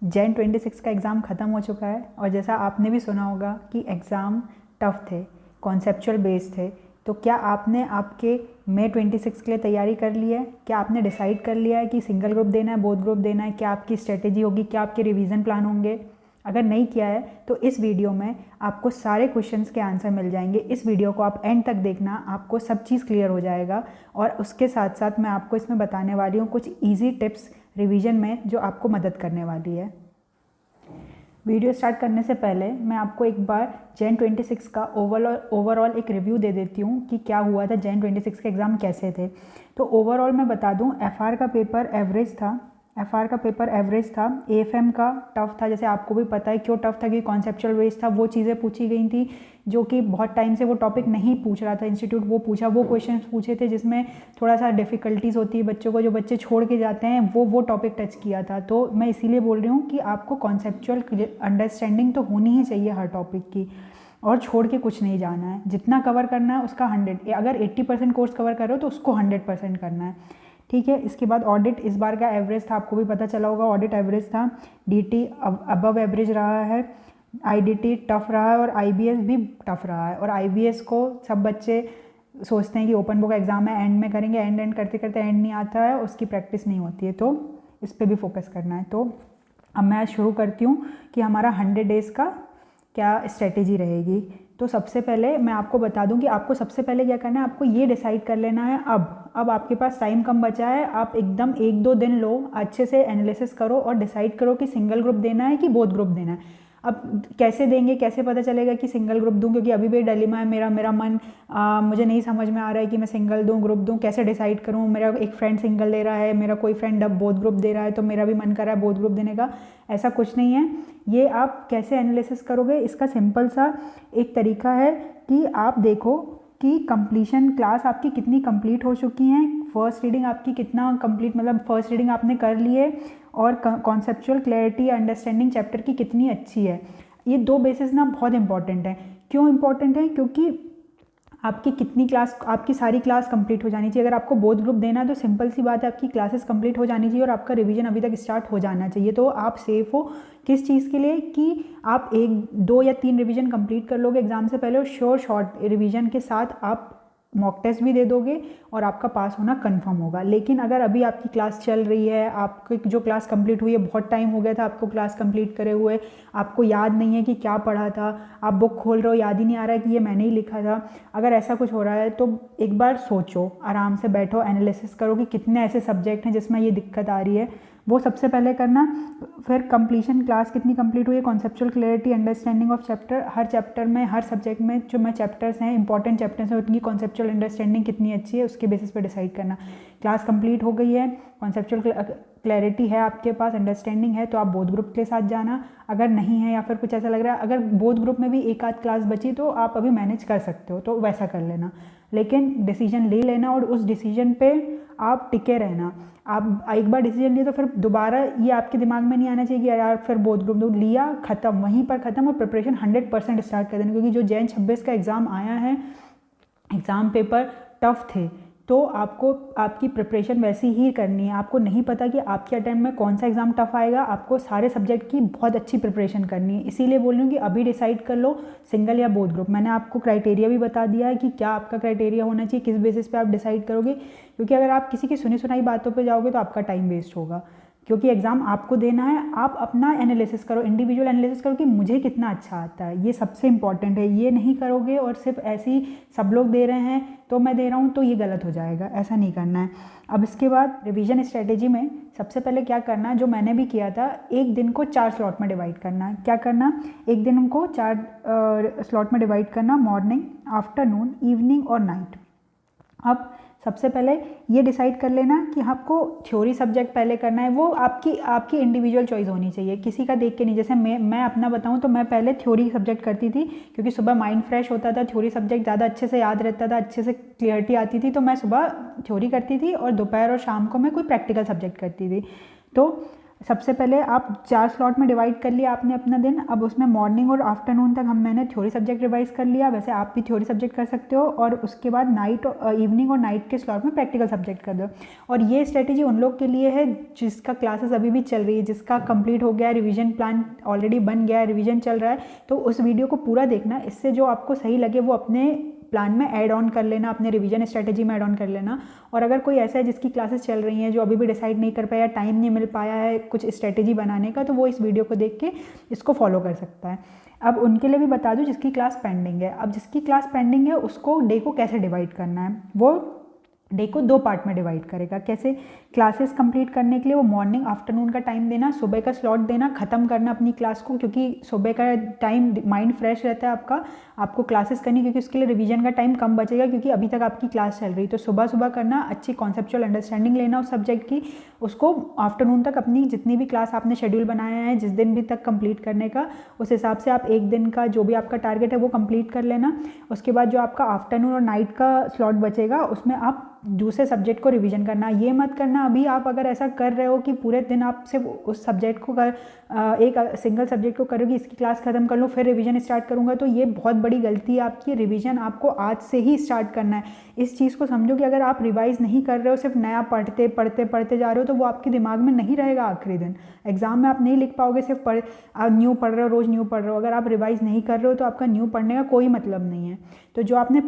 जैन 26 का एग्ज़ाम ख़त्म हो चुका है और जैसा आपने भी सुना होगा कि एग्ज़ाम टफ थे, कॉन्सेप्चुअल बेस्ड थे। तो क्या आपने आपके मई 26 के लिए तैयारी कर ली है? क्या आपने डिसाइड कर लिया है कि सिंगल ग्रुप देना है, बोथ ग्रुप देना है? क्या आपकी स्ट्रेटेजी होगी? क्या आपके रिवीजन प्लान होंगे? अगर नहीं किया है तो इस वीडियो में आपको सारे क्वेश्चंस के आंसर मिल जाएंगे। इस वीडियो को आप एंड तक देखना, आपको सब चीज़ क्लियर हो जाएगा। और उसके साथ साथ मैं आपको इसमें बताने वाली हूँ कुछ ईजी टिप्स रिवीजन में जो आपको मदद करने वाली है। वीडियो स्टार्ट करने से पहले मैं आपको एक बार जैन 26 का ओवरऑल एक रिव्यू दे देती हूँ कि क्या हुआ था, जैन 26 के एग्ज़ाम कैसे थे। तो ओवरऑल मैं बता दूँ, एफआर का पेपर एवरेज था। एएफएम का टफ था, जैसे आपको भी पता है क्यों टफ था, कि कॉन्सेप्चुअल बेस्ड था। वो चीज़ें पूछी गई थी जो कि बहुत टाइम से वो टॉपिक नहीं पूछ रहा था इंस्टीट्यूट, वो क्वेश्चंस पूछे थे जिसमें थोड़ा सा डिफ़िकल्टीज़ होती है बच्चों को, जो बच्चे छोड़ के जाते हैं वो टॉपिक टच किया था। तो मैं इसीलिए बोल रही हूँ कि आपको कॉन्सेप्चुअल अंडरस्टैंडिंग तो होनी ही चाहिए हर टॉपिक की, और छोड़ के कुछ नहीं जाना है। जितना कवर करना है उसका 100, अगर 80% कोर्स कवर कर रहे हो तो उसको 100% करना है, ठीक है। इसके बाद ऑडिट इस बार का एवरेज था, आपको भी पता चला होगा, ऑडिट एवरेज था। डीटी अबव एवरेज रहा है, आईडीटी टफ रहा है और आईबीएस भी टफ रहा है। और आईबीएस को सब बच्चे सोचते हैं कि ओपन बुक एग्जाम है, एंड में करेंगे, एंड करते करते एंड नहीं आता है, उसकी प्रैक्टिस नहीं होती है, तो इस पर भी फोकस करना है। तो अब मैं शुरू करती हूँ कि हमारा 100 डेज़ का क्या स्ट्रेटेजी रहेगी। तो सबसे पहले मैं आपको बता दूं कि आपको सबसे पहले क्या करना है, आपको ये डिसाइड कर लेना है। अब आपके पास टाइम कम बचा है, आप एकदम 1-2 दिन लो, अच्छे से एनालिसिस करो और डिसाइड करो कि सिंगल ग्रुप देना है कि बोथ ग्रुप देना है। अब कैसे देंगे, कैसे पता चलेगा कि सिंगल ग्रुप दूं, क्योंकि अभी भी डिलेमा है मेरा मन मुझे नहीं समझ में आ रहा है कि मैं सिंगल दूं ग्रुप दूं, कैसे डिसाइड करूं। मेरा एक फ्रेंड सिंगल दे रहा है, मेरा कोई फ्रेंड अब बोथ ग्रुप दे रहा है, तो मेरा भी मन कर रहा है बोथ ग्रुप देने का। ऐसा कुछ नहीं है। ये आप कैसे एनालिसिस करोगे, इसका सिंपल सा एक तरीका है कि आप देखो कि कंप्लीशन क्लास आपकी कितनी कंप्लीट हो चुकी हैं, फर्स्ट रीडिंग आपकी कितना कंप्लीट, मतलब फर्स्ट रीडिंग आपने कर ली है, और कॉन्सेप्चुअल क्लैरिटी अंडरस्टैंडिंग चैप्टर की कितनी अच्छी है। ये 2 बेसिस ना बहुत इंपॉर्टेंट है। क्यों इंपॉर्टेंट है? क्योंकि आपकी सारी क्लास कंप्लीट हो जानी चाहिए। अगर आपको बोथ ग्रुप देना है तो सिंपल सी बात है, आपकी क्लासेस कंप्लीट हो जानी चाहिए और आपका रिवीजन अभी तक स्टार्ट हो जाना चाहिए। तो आप सेफ हो किस चीज़ के लिए, कि आप 1-2 या 3 रिवीजन कंप्लीट कर लोगे एग्जाम से पहले, और श्योर शॉर्ट रिवीजन के साथ आप मॉक टेस्ट भी दे दोगे और आपका पास होना कंफर्म होगा। लेकिन अगर अभी आपकी क्लास चल रही है, आपकी जो क्लास कंप्लीट हुई है, बहुत टाइम हो गया था आपको क्लास कंप्लीट करे हुए, आपको याद नहीं है कि क्या पढ़ा था, आप बुक खोल रहे हो, याद ही नहीं आ रहा है कि ये मैंने ही लिखा था, अगर ऐसा कुछ हो रहा है तो एक बार सोचो, आराम से बैठो, एनालिसिस करो कि कितने ऐसे सब्जेक्ट हैं जिसमें ये दिक्कत आ रही है, वो सबसे पहले करना। फिर कंप्लीशन क्लास कितनी कंप्लीट हुई है, conceptual clarity understanding of chapter, her chapter में, हर सब्जेक्ट में जो मैं चैप्टर्स हैं, इंपॉर्टेंट चैप्टर्स हैं, उनकी कॉन्सेप्चुअल अंडरस्टैंडिंग कितनी अच्छी है, उसके बेसिस पे डिसाइड करना। क्लास कंप्लीट हो गई है, कॉन्सेप्चुअल क्लैरिटी है आपके पास, अंडरस्टैंडिंग है, तो आप बोथ ग्रुप के साथ जाना। अगर नहीं है या फिर कुछ ऐसा लग रहा है, अगर बोथ ग्रुप में भी एक आध क्लास बची तो आप अभी मैनेज कर सकते हो, तो वैसा कर लेना। लेकिन डिसीजन ले लेना और उस डिसीजन पे आप टिके रहना। आप एक बार डिसीजन लिए तो फिर दोबारा ये आपके दिमाग में नहीं आना चाहिए कि यार फिर बोथ ग्रुप दो, लिया खत्म, वहीं पर खत्म, और प्रिपरेशन 100% स्टार्ट कर देना। क्योंकि जो जैन 26 का एग्ज़ाम आया है, एग्ज़ाम पेपर टफ थे, तो आपको आपकी प्रिपरेशन वैसी ही करनी है। आपको नहीं पता कि आपके अटेम्प्ट में कौन सा एग्ज़ाम टफ आएगा, आपको सारे सब्जेक्ट की बहुत अच्छी प्रिपरेशन करनी है। इसीलिए बोल रही हूँ कि अभी डिसाइड कर लो सिंगल या बोथ ग्रुप। मैंने आपको क्राइटेरिया भी बता दिया है कि क्या आपका क्राइटेरिया होना चाहिए, किस बेसिस पे आप डिसाइड करोगे। क्योंकि अगर आप किसी की सुनी सुनाई बातों पर जाओगे तो आपका टाइम वेस्ट होगा, क्योंकि एग्ज़ाम आपको देना है। आप अपना एनालिसिस करो, इंडिविजुअल एनालिसिस करो कि मुझे कितना अच्छा आता है, ये सबसे इंपॉर्टेंट है। ये नहीं करोगे और सिर्फ ऐसे ही सब लोग दे रहे हैं तो मैं दे रहा हूँ, तो ये गलत हो जाएगा, ऐसा नहीं करना है। अब इसके बाद रिवीजन स्ट्रेटेजी में सबसे पहले क्या करना है, जो मैंने भी किया था, एक दिन को 4 स्लॉट में डिवाइड करना है। क्या करना, एक दिन को 4 स्लॉट में डिवाइड करना, मॉर्निंग, आफ्टरनून, इवनिंग और नाइट। अब सबसे पहले ये डिसाइड कर लेना कि आपको थ्योरी सब्जेक्ट पहले करना है, वो आपकी इंडिविजुअल चॉइस होनी चाहिए, किसी का देख के नहीं। जैसे मैं अपना बताऊं तो मैं पहले थ्योरी सब्जेक्ट करती थी, क्योंकि सुबह माइंड फ्रेश होता था, थ्योरी सब्जेक्ट ज़्यादा अच्छे से याद रहता था, अच्छे से क्लियरिटी आती थी, तो मैं सुबह थ्योरी करती थी और दोपहर और शाम को मैं कोई प्रैक्टिकल सब्जेक्ट करती थी। तो सबसे पहले आप 4 स्लॉट में डिवाइड कर लिया आपने अपना दिन। अब उसमें मॉर्निंग और आफ्टरनून तक मैंने थ्योरी सब्जेक्ट रिवाइज़ कर लिया, वैसे आप भी थ्योरी सब्जेक्ट कर सकते हो, और उसके बाद इवनिंग और नाइट के स्लॉट में प्रैक्टिकल सब्जेक्ट कर दो। और ये स्ट्रेटेजी उन लोग के लिए है जिसका क्लासेस अभी भी चल रही है, जिसका कंप्लीट हो गया है, रिवीजन प्लान ऑलरेडी बन गया है, रिवीजन चल रहा है, तो उस वीडियो को पूरा देखना। इससे जो आपको सही लगे वो अपने प्लान में ऐड ऑन कर लेना, अपने रिवीजन स्ट्रेटेजी में ऐड ऑन कर लेना। और अगर कोई ऐसा है जिसकी क्लासेस चल रही हैं, जो अभी भी डिसाइड नहीं कर पाया, टाइम नहीं मिल पाया है कुछ स्ट्रेटेजी बनाने का, तो वो इस वीडियो को देख के इसको फॉलो कर सकता है। अब उनके लिए भी बता दूं जिसकी क्लास पेंडिंग है। अब जिसकी क्लास पेंडिंग है उसको डे को कैसे डिवाइड करना है, वो डे को 2 पार्ट में डिवाइड करेगा। कैसे? क्लासेस कंप्लीट करने के लिए वो मॉर्निंग आफ्टरनून का टाइम देना, सुबह का स्लॉट देना, ख़त्म करना अपनी क्लास को, क्योंकि सुबह का टाइम माइंड फ्रेश रहता है आपका, आपको क्लासेस करनी, क्योंकि उसके लिए रिवीजन का टाइम कम बचेगा, क्योंकि अभी तक आपकी क्लास चल रही। तो सुबह सुबह करना, अच्छी कॉन्सेप्चुअल अंडरस्टैंडिंग लेना उस सब्जेक्ट की, उसको आफ्टरनून तक अपनी जितनी भी क्लास आपने शेड्यूल बनाया है जिस दिन भी तक कंप्लीट करने का, उस हिसाब से आप एक दिन का जो भी आपका टारगेट है वो कंप्लीट कर लेना। उसके बाद जो आपका आफ्टरनून और नाइट का स्लॉट बचेगा उसमें आप दूसरे सब्जेक्ट को रिवीजन करना। ये मत करना अभी आप अगर ऐसा कर रहे हो कि पूरे दिन आप सिर्फ उस सब्जेक्ट को एक सिंगल सब्जेक्ट को करोगे, इसकी क्लास ख़त्म कर लो फिर रिवीजन स्टार्ट करूँगा, तो ये बहुत बड़ी गलती है आपकी। रिवीजन आपको आज से ही स्टार्ट करना है। इस चीज़ को समझो कि अगर आप रिवाइज़ नहीं कर रहे हो, सिर्फ नया पढ़ते पढ़ते पढ़ते जा रहे हो, तो वो आपके दिमाग में नहीं रहेगा आखिरी दिन। एग्जाम में आप नहीं लिख पाओगे, सिर्फ आप न्यू पढ़ रहे हो, रोज़ न्यू पढ़ रहे हो। अगर आप रिवाइज़ नहीं कर रहे हो तो आपका न्यू पढ़ने का कोई मतलब नहीं है। तो जो आपने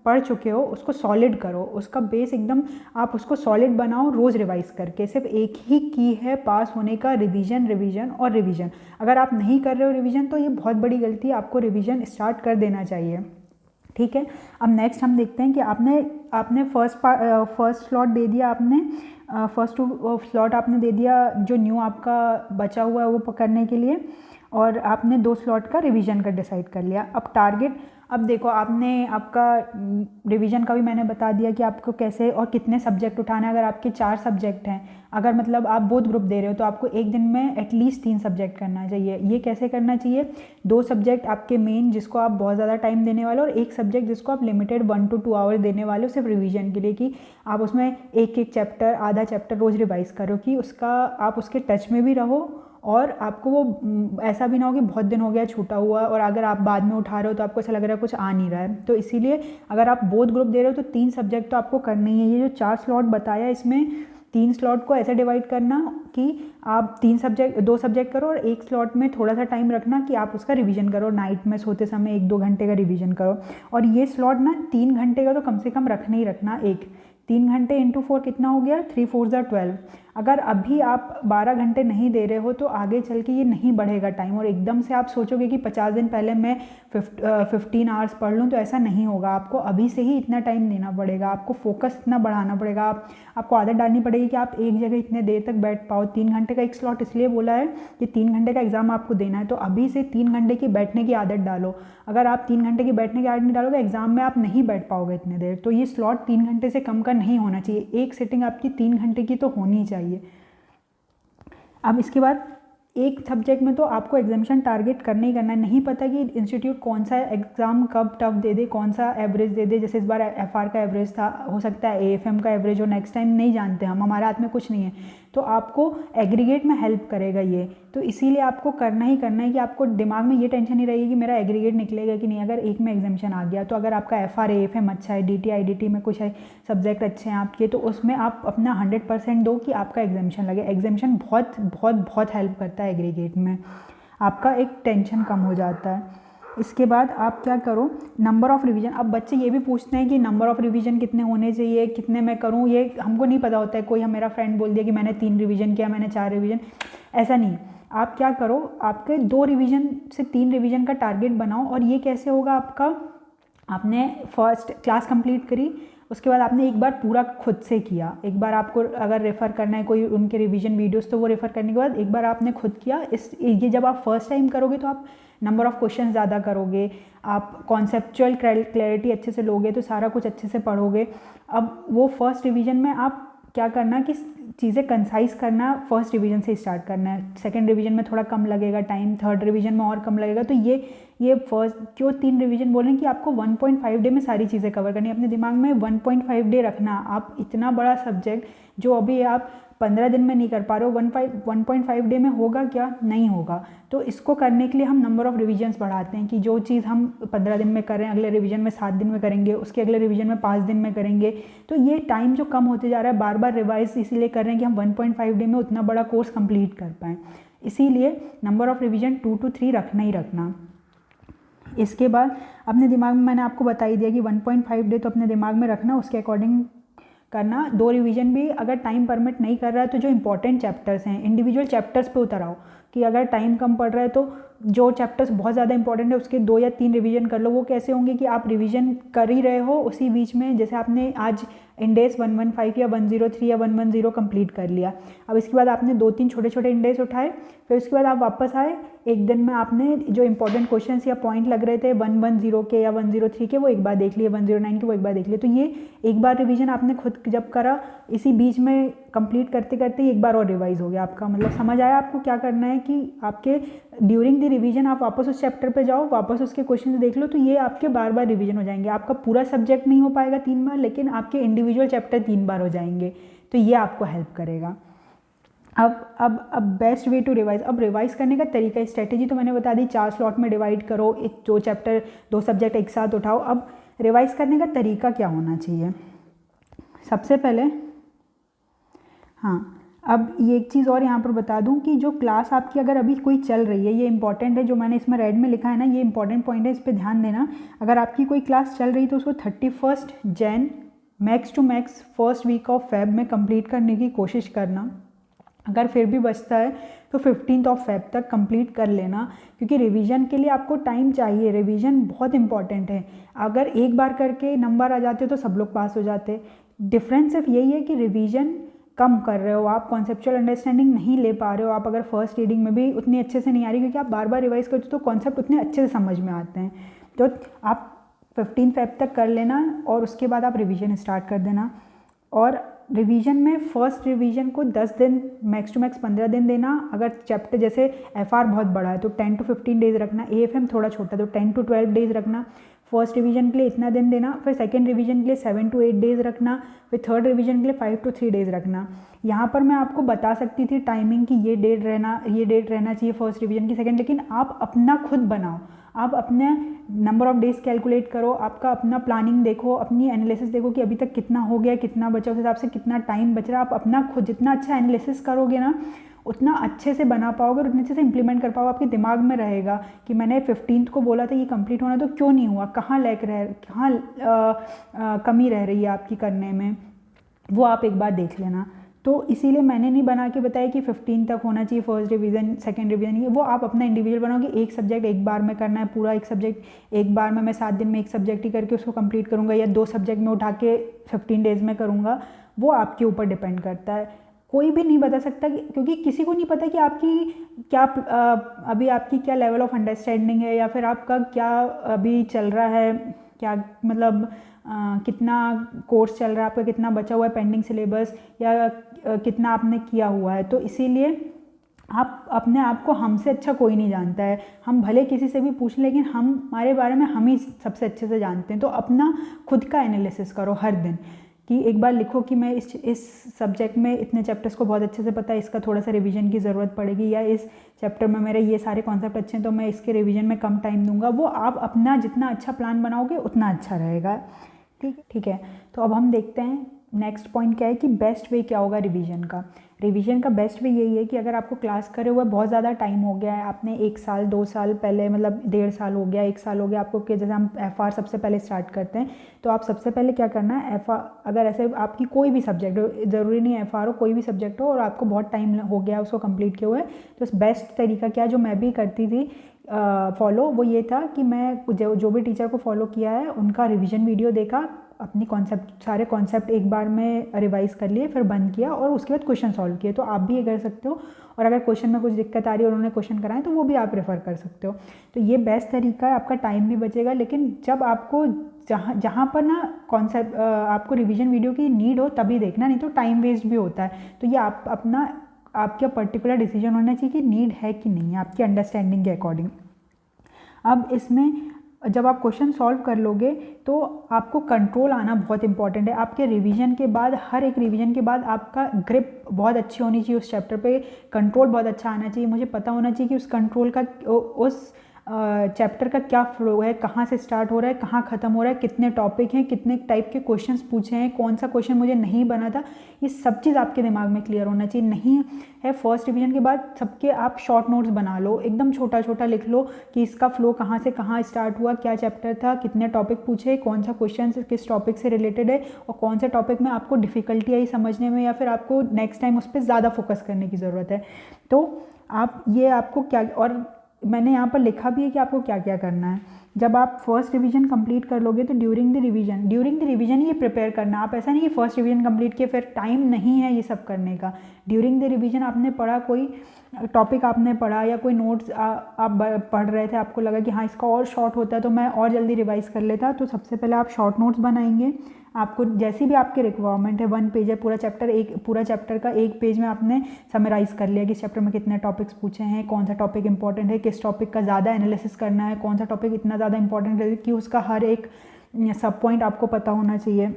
पढ़ चुके हो उसको सॉलिड करो, उसका बेस एकदम आप उसको सॉलिड बनाओ रोज़ रिवाइज़ करके। सिर्फ एक ही की है पास होने का, रिवीजन रिवीजन और रिवीजन। अगर आप नहीं कर रहे हो रिवीजन तो ये बहुत बड़ी गलती है, आपको रिवीजन स्टार्ट कर देना चाहिए। ठीक है, अब नेक्स्ट हम देखते हैं कि आपने फर्स्ट स्लॉट दे दिया, आपने फर्स्ट स्लॉट आपने दे दिया जो न्यू आपका बचा हुआ है वो पकड़ने के लिए, और आपने 2 स्लॉट का रिवीजन का डिसाइड कर लिया। अब टारगेट, अब देखो आपने आपका रिवीजन का भी मैंने बता दिया कि आपको कैसे और कितने सब्जेक्ट उठाना है। अगर आपके 4 सब्जेक्ट हैं, अगर मतलब आप बोथ ग्रुप दे रहे हो, तो आपको एक दिन में एटलीस्ट 3 सब्जेक्ट करना चाहिए। ये कैसे करना चाहिए? 2 सब्जेक्ट आपके मेन जिसको आप बहुत ज़्यादा टाइम देने वाले हो, और एक सब्जेक्ट जिसको आप लिमिटेड 1 to 2 आवर देने वाले हो सिर्फ रिवीजन के लिए, कि आप उसमें एक एक चैप्टर, आधा चैप्टर रोज़ रिवाइज़ करो, कि उसका आप उसके टच में भी रहो, और आपको वो ऐसा भी ना हो कि बहुत दिन हो गया छूटा हुआ, और अगर आप बाद में उठा रहे हो तो आपको ऐसा लग रहा है कुछ आ नहीं रहा है। तो इसीलिए अगर आप बोथ ग्रुप दे रहे हो तो 3 सब्जेक्ट तो आपको करनी ही है। ये जो 4 स्लॉट बताया इसमें 3 स्लॉट को ऐसे डिवाइड करना कि आप 2 सब्जेक्ट करो, और एक स्लॉट में थोड़ा सा टाइम रखना कि आप उसका रिवीजन करो, नाइट में सोते समय 1-2 घंटे का रिवीजन करो। और ये स्लॉट ना 3 घंटे का तो कम से कम रखना ही रखना। 3 घंटे इंटू 4 कितना हो गया? 3 4 12। अगर अभी आप 12 घंटे नहीं दे रहे हो तो आगे चल के ये नहीं बढ़ेगा टाइम, और एकदम से आप सोचोगे कि 50 दिन पहले मैं 15 आवर्स पढ़ लूँ, तो ऐसा नहीं होगा। आपको अभी से ही इतना टाइम देना पड़ेगा, आपको फोकस इतना बढ़ाना पड़ेगा, आपको आदत डालनी पड़ेगी कि आप एक जगह इतने देर तक बैठ पाओ। 3 घंटे का एक स्लॉट इसलिए बोला है कि 3 घंटे का एग्जाम आपको देना है, तो अभी से 3 घंटे की बैठने की आदत डालो। अगर आप 3 घंटे की बैठने की आदत नहीं डालोगे, एग्जाम में आप नहीं बैठ पाओगे इतने देर। तो ये स्लॉट 3 घंटे से कम का नहीं होना चाहिए, एक सिटिंग आपकी 3 घंटे की तो होनी चाहिए। अब इसके बाद एक सब्जेक्ट में तो आपको एग्जामिनेशन टारगेट करना ही करना है। नहीं पता कि इंस्टीट्यूट कौन सा एग्ज़ाम कब टफ दे दे, कौन सा एवरेज दे दे। जैसे इस बार एफआर का एवरेज था, हो सकता है एएफएम का एवरेज हो नेक्स्ट टाइम, नहीं जानते हम, हमारे हाथ में कुछ नहीं है। तो आपको एग्रीगेट में हेल्प करेगा ये, तो इसीलिए आपको करना ही करना है कि आपको दिमाग में ये टेंशन नहीं रहेगी कि मेरा एग्रीगेट निकलेगा कि नहीं। अगर एक में एग्जामिनेशन आ गया तो अगर आपका एफआर एएफएम अच्छा है, डीटी आईडीटी में कुछ है सब्जेक्ट अच्छे हैं आपके, तो उसमें आप अपना 100% दो कि आपका एग्जामिनेशन लगे। एग्जामिनेशन बहुत बहुत बहुत हेल्प करता है एग्रीगेट में, आपका एक टेंशन कम हो जाता है। इसके बाद आप क्या करो, नंबर ऑफ़ रिवीजन। अब बच्चे ये भी पूछते हैं कि नंबर ऑफ़ रिवीजन कितने होने चाहिए, कितने मैं करूँ, ये हमको नहीं पता होता है। कोई मेरा फ्रेंड बोल दिया कि मैंने 3 रिवीजन किया, मैंने 4 रिवीजन, ऐसा नहीं। आप क्या करो, आपके 2 रिवीजन से 3 रिवीजन का टारगेट बनाओ। और ये कैसे होगा आपका, आपने फर्स्ट क्लास कंप्लीट करी, उसके बाद आपने एक बार पूरा खुद से किया। एक बार आपको अगर रेफ़र करना है कोई उनके रिवीजन वीडियोस, तो वो रेफ़र करने के बाद एक बार आपने खुद किया। ये जब आप फर्स्ट टाइम करोगे तो आप नंबर ऑफ़ क्वेश्चन ज़्यादा करोगे, आप कॉन्सेप्चुअल क्लैरिटी अच्छे से लोगे, तो सारा कुछ अच्छे से पढ़ोगे। अब वो फर्स्ट रिवीजन में आप क्या करना कि चीज़ें कंसाइज करना, फर्स्ट रिवीजन से स्टार्ट करना है। सेकंड रिवीजन में थोड़ा कम लगेगा टाइम, थर्ड रिवीजन में और कम लगेगा। तो ये फर्स्ट क्यों 3 रिवीजन बोल रहे हैं कि आपको 1.5 डे में सारी चीज़ें कवर करनी है। अपने दिमाग में 1.5 डे रखना। आप इतना बड़ा सब्जेक्ट जो अभी आप 15 दिन में नहीं कर पा रहे हो, 1.5 डे में होगा क्या? नहीं होगा। तो इसको करने के लिए हम नंबर ऑफ़ रिविजन्स बढ़ाते हैं कि जो चीज़ हम 15 दिन में कर रहे हैं, अगले रिवीजन में 7 दिन में करेंगे, उसके अगले रिवीजन में 5 दिन में करेंगे। तो ये टाइम जो कम होते जा रहा है, बार बार रिवाइज इसीलिए कर रहे हैं कि हम 1.5 डे में उतना बड़ा कोर्स कंप्लीट कर पाएँ। इसीलिए नंबर ऑफ़ रिवीजन 2 to 3 रखना ही रखना। इसके बाद अपने दिमाग में मैंने आपको बता ही दिया कि 1.5 डे तो अपने दिमाग में रखना, उसके अकॉर्डिंग करना। 2 रिवीजन भी अगर टाइम परमिट नहीं कर रहा है तो जो इंपॉर्टेंट चैप्टर्स हैं इंडिविजुअल चैप्टर्स पे उतर आओ कि अगर टाइम कम पड़ रहा है तो जो चैप्टर्स बहुत ज़्यादा इंपॉर्टेंट है उसके 2 या 3 रिवीजन कर लो। वो कैसे होंगे कि आप रिवीजन कर ही रहे हो उसी बीच में, जैसे आपने आज इंडेस 115 या 103 या 110 कंप्लीट कर लिया। अब इसके बाद आपने 2-3 छोटे छोटे इंडेस उठाए, फिर उसके बाद आप वापस आए, एक दिन में आपने जो इंपॉर्टेंट क्वेश्चंस या पॉइंट लग रहे थे 110 के या 103 के वो एक बार देख लिए, 109 के वो एक बार देख लिए। तो ये एक बार रिवीजन आपने खुद जब करा, इसी बीच में कंप्लीट करते करते ही एक बार और रिवाइज हो गया आपका। मतलब समझ आया आपको क्या करना है कि आपके ड्यूरिंग द रिवीजन आप वापस उस चैप्टर पे जाओ, वापस उसके क्वेश्चन देख लो, तो ये आपके बार बार रिवीजन हो जाएंगे। आपका पूरा सब्जेक्ट नहीं हो पाएगा 3 बार, लेकिन आपके इंडिविजुअल चैप्टर 3 बार हो जाएंगे। तो ये आपको हेल्प करेगा। अब बेस्ट वे टू रिवाइज। अब रिवाइज करने का तरीका, स्ट्रेटेजी तो मैंने बता दी, 4 स्लॉट में डिवाइड करो, 2 चैप्टर 2 सब्जेक्ट एक साथ उठाओ। अब रिवाइज करने का तरीका क्या होना चाहिए? सबसे पहले हाँ, अब ये एक चीज़ और यहाँ पर बता दूँ कि जो क्लास आपकी अगर अभी कोई चल रही है, ये इंपॉर्टेंट है, जो मैंने इसमें रेड में लिखा है ना, ये इंपॉर्टेंट पॉइंट है, इस पर ध्यान देना। अगर आपकी कोई क्लास चल रही है तो उसको 31 Jan max to max first week of Feb में कंप्लीट करने की कोशिश करना। अगर फिर भी बचता है तो 15 फेब तक कंप्लीट कर लेना, क्योंकि रिवीजन के लिए आपको टाइम चाहिए। रिवीजन बहुत इंपॉर्टेंट है। अगर एक बार करके नंबर आ जाते तो सब लोग पास हो जाते। डिफरेंस सिर्फ यही है कि रिवीजन कम कर रहे हो आप, कॉन्सेप्चुअल अंडरस्टैंडिंग नहीं ले पा रहे हो आप। अगर फर्स्ट रीडिंग में भी उतनी अच्छे से नहीं आ रही, क्योंकि आप बार बार रिवाइज करते हो तो कॉन्सेप्ट उतने अच्छे से समझ में आते हैं। तो आप 15 फेब तक कर लेना और उसके बाद आप रिवीजन स्टार्ट कर देना। और रिवीजन में फर्स्ट रिवीजन को 10 दिन मैक्स टू मैक्स 15 दिन देना। अगर चैप्टर जैसे एफआर बहुत बड़ा है तो 10 to 15 डेज रखना, एएफएम थोड़ा छोटा तो 10 to 12 डेज रखना। फर्स्ट रिवीजन के लिए इतना दिन देना, फिर सेकंड रिवीजन के लिए 7 to 8 डेज रखना, फिर थर्ड रिवीजन के लिए 5 to 3 डेज रखना। यहाँ पर मैं आपको बता सकती थी टाइमिंग की ये डेट रहना चाहिए फर्स्ट रिवीजन की, सेकंड, लेकिन आप अपना खुद बनाओ। आप अपने नंबर ऑफ डेज कैलकुलेट करो, आपका अपना प्लानिंग देखो, अपनी एनालिसिस देखो कि अभी तक कितना हो गया, कितना बचा, उस हिसाब से कितना टाइम बच रहा है। आप अपना खुद जितना अच्छा एनालिसिस करोगे ना, उतना अच्छे से बना पाओगे और उतने अच्छे से इंप्लीमेंट कर पाओगे। आपके दिमाग में रहेगा कि मैंने 15th को बोला था ये कंप्लीट होना, तो क्यों नहीं हुआ, कहाँ कमी रह रही है आपकी करने में, वो आप एक बार देख लेना। तो इसीलिए मैंने नहीं बना के बताया कि 15 तक होना चाहिए फर्स्ट रिवीजन, सेकंड रिवीजन, ये वो आप अपना इंडिविजुअल बनाओगे। एक सब्जेक्ट एक बार में करना है, पूरा एक सब्जेक्ट एक बार में, मैं 7 दिन में एक सब्जेक्ट ही करके उसको कंप्लीट करूँगा, या 2 सब्जेक्ट में उठा के 15 डेज़ में करूँगा, वो आपके ऊपर डिपेंड करता है। कोई भी नहीं बता सकता, क्योंकि किसी को नहीं पता कि आपकी क्या अभी आपकी क्या लेवल ऑफ अंडरस्टैंडिंग है, या फिर आपका क्या अभी चल रहा है, क्या मतलब कितना कोर्स चल रहा है आपका, कितना बचा हुआ है पेंडिंग सिलेबस, या कितना आपने किया हुआ है। तो इसीलिए आप अपने आप को हमसे अच्छा कोई नहीं जानता है। हम भले किसी से भी पूछ लें, लेकिन हमारे बारे में हम ही सबसे अच्छे से जानते हैं। तो अपना खुद का एनालिसिस करो हर दिन, कि एक बार लिखो कि मैं इस सब्जेक्ट में इतने चैप्टर्स को बहुत अच्छे से पता है, इसका थोड़ा सा रिवीजन की ज़रूरत पड़ेगी, या इस चैप्टर में मेरे ये सारे कॉन्सेप्ट अच्छे हैं तो मैं इसके रिवीजन में कम टाइम दूंगा। वो आप अपना जितना अच्छा प्लान बनाओगे उतना अच्छा रहेगा। ठीक है। तो अब हम देखते हैं नेक्स्ट पॉइंट क्या है कि बेस्ट वे क्या होगा रिवीजन का। रिवीजन का बेस्ट वे यही है कि अगर आपको क्लास करे हुए बहुत ज़्यादा टाइम हो गया है, आपने 1 साल 2 साल पहले, मतलब 1.5 साल हो गया, 1 साल हो गया आपको, कि जैसे हम एफआर सबसे पहले स्टार्ट करते हैं, तो आप सबसे पहले क्या करना है, एफआर अगर ऐसे आपकी कोई भी सब्जेक्ट हो, ज़रूरी नहीं एफआर हो, कोई भी सब्जेक्ट हो और आपको बहुत टाइम हो गया उसको कंप्लीट किए हुए, तो बेस्ट तरीका क्या, जो मैं भी करती थी फॉलो, वो ये था कि मैं जो भी टीचर को फॉलो किया है उनका रिवीजन वीडियो देखा, अपनी सारे कॉन्सेप्ट एक बार में रिवाइज कर लिए, फिर बंद किया और उसके बाद क्वेश्चन सॉल्व किए। तो आप भी ये कर सकते हो, और अगर क्वेश्चन में कुछ दिक्कत आ रही है और उन्होंने क्वेश्चन कराए तो वो भी आप रेफ़र कर सकते हो। तो ये बेस्ट तरीका है, आपका टाइम भी बचेगा। लेकिन जब आपको जहाँ पर ना कॉन्सेप्ट आपको रिवीजन वीडियो की नीड हो तभी देखना, नहीं तो टाइम वेस्ट भी होता है। तो ये आपका पर्टिकुलर डिसीजन होना चाहिए कि नीड है कि नहीं है, आपकी अंडरस्टैंडिंग के अकॉर्डिंग। अब इसमें जब आप क्वेश्चन सॉल्व कर लोगे तो आपको कंट्रोल आना बहुत इंपॉर्टेंट है। आपके रिवीजन के बाद, हर एक रिवीजन के बाद आपका ग्रिप बहुत अच्छी होनी चाहिए उस चैप्टर पे, कंट्रोल बहुत अच्छा आना चाहिए। मुझे पता होना चाहिए कि उस कंट्रोल का, उस चैप्टर का क्या फ्लो है, कहाँ से स्टार्ट हो रहा है, कहाँ ख़त्म हो रहा है, कितने टॉपिक हैं, कितने टाइप के क्वेश्चंस पूछे हैं, कौन सा क्वेश्चन मुझे नहीं बना था, ये सब चीज़ आपके दिमाग में क्लियर होना चाहिए। नहीं है फर्स्ट रिवीजन के बाद सबके आप शॉर्ट नोट्स बना लो, एकदम छोटा छोटा लिख लो कि इसका फ्लो कहाँ से कहाँ स्टार्ट हुआ, क्या चैप्टर था, कितने टॉपिक पूछे, कौन सा क्वेश्चन किस टॉपिक से रिलेटेड है, और कौन से टॉपिक में आपको डिफ़िकल्टी आई समझने में, या फिर आपको नेक्स्ट टाइम उस पर ज़्यादा फोकस करने की ज़रूरत है। तो आप ये आपको क्या, और मैंने यहाँ पर लिखा भी है कि आपको क्या क्या करना है। जब आप फर्स्ट रिवीजन कंप्लीट कर लोगे तो ड्यूरिंग द रिवीजन ये प्रिपेयर करना। आप ऐसा नहीं कि फर्स्ट रिवीजन कंप्लीट किए फिर टाइम नहीं है ये सब करने का। ड्यूरिंग द रिवीजन आपने पढ़ा, कोई टॉपिक आपने पढ़ा या कोई नोट्स आप पढ़ रहे थे, आपको लगा कि हाँ इसका और शॉर्ट होता है तो मैं और जल्दी रिवाइज़ कर लेता, तो सबसे पहले आप शॉर्ट नोट्स बनाएंगे। आपको जैसी भी आपकी रिक्वायरमेंट है, 1 पेज है पूरा चैप्टर का 1 पेज में आपने समराइज़ कर लिया कि इस चैप्टर में कितने टॉपिक्स पूछे हैं, कौन सा टॉपिक इंपॉर्टेंट है, किस टॉपिक का ज़्यादा एनालिसिस करना है, कौन सा टॉपिक इतना ज़्यादा इंपॉर्टेंट है कि उसका हर एक सब पॉइंट आपको पता होना चाहिए।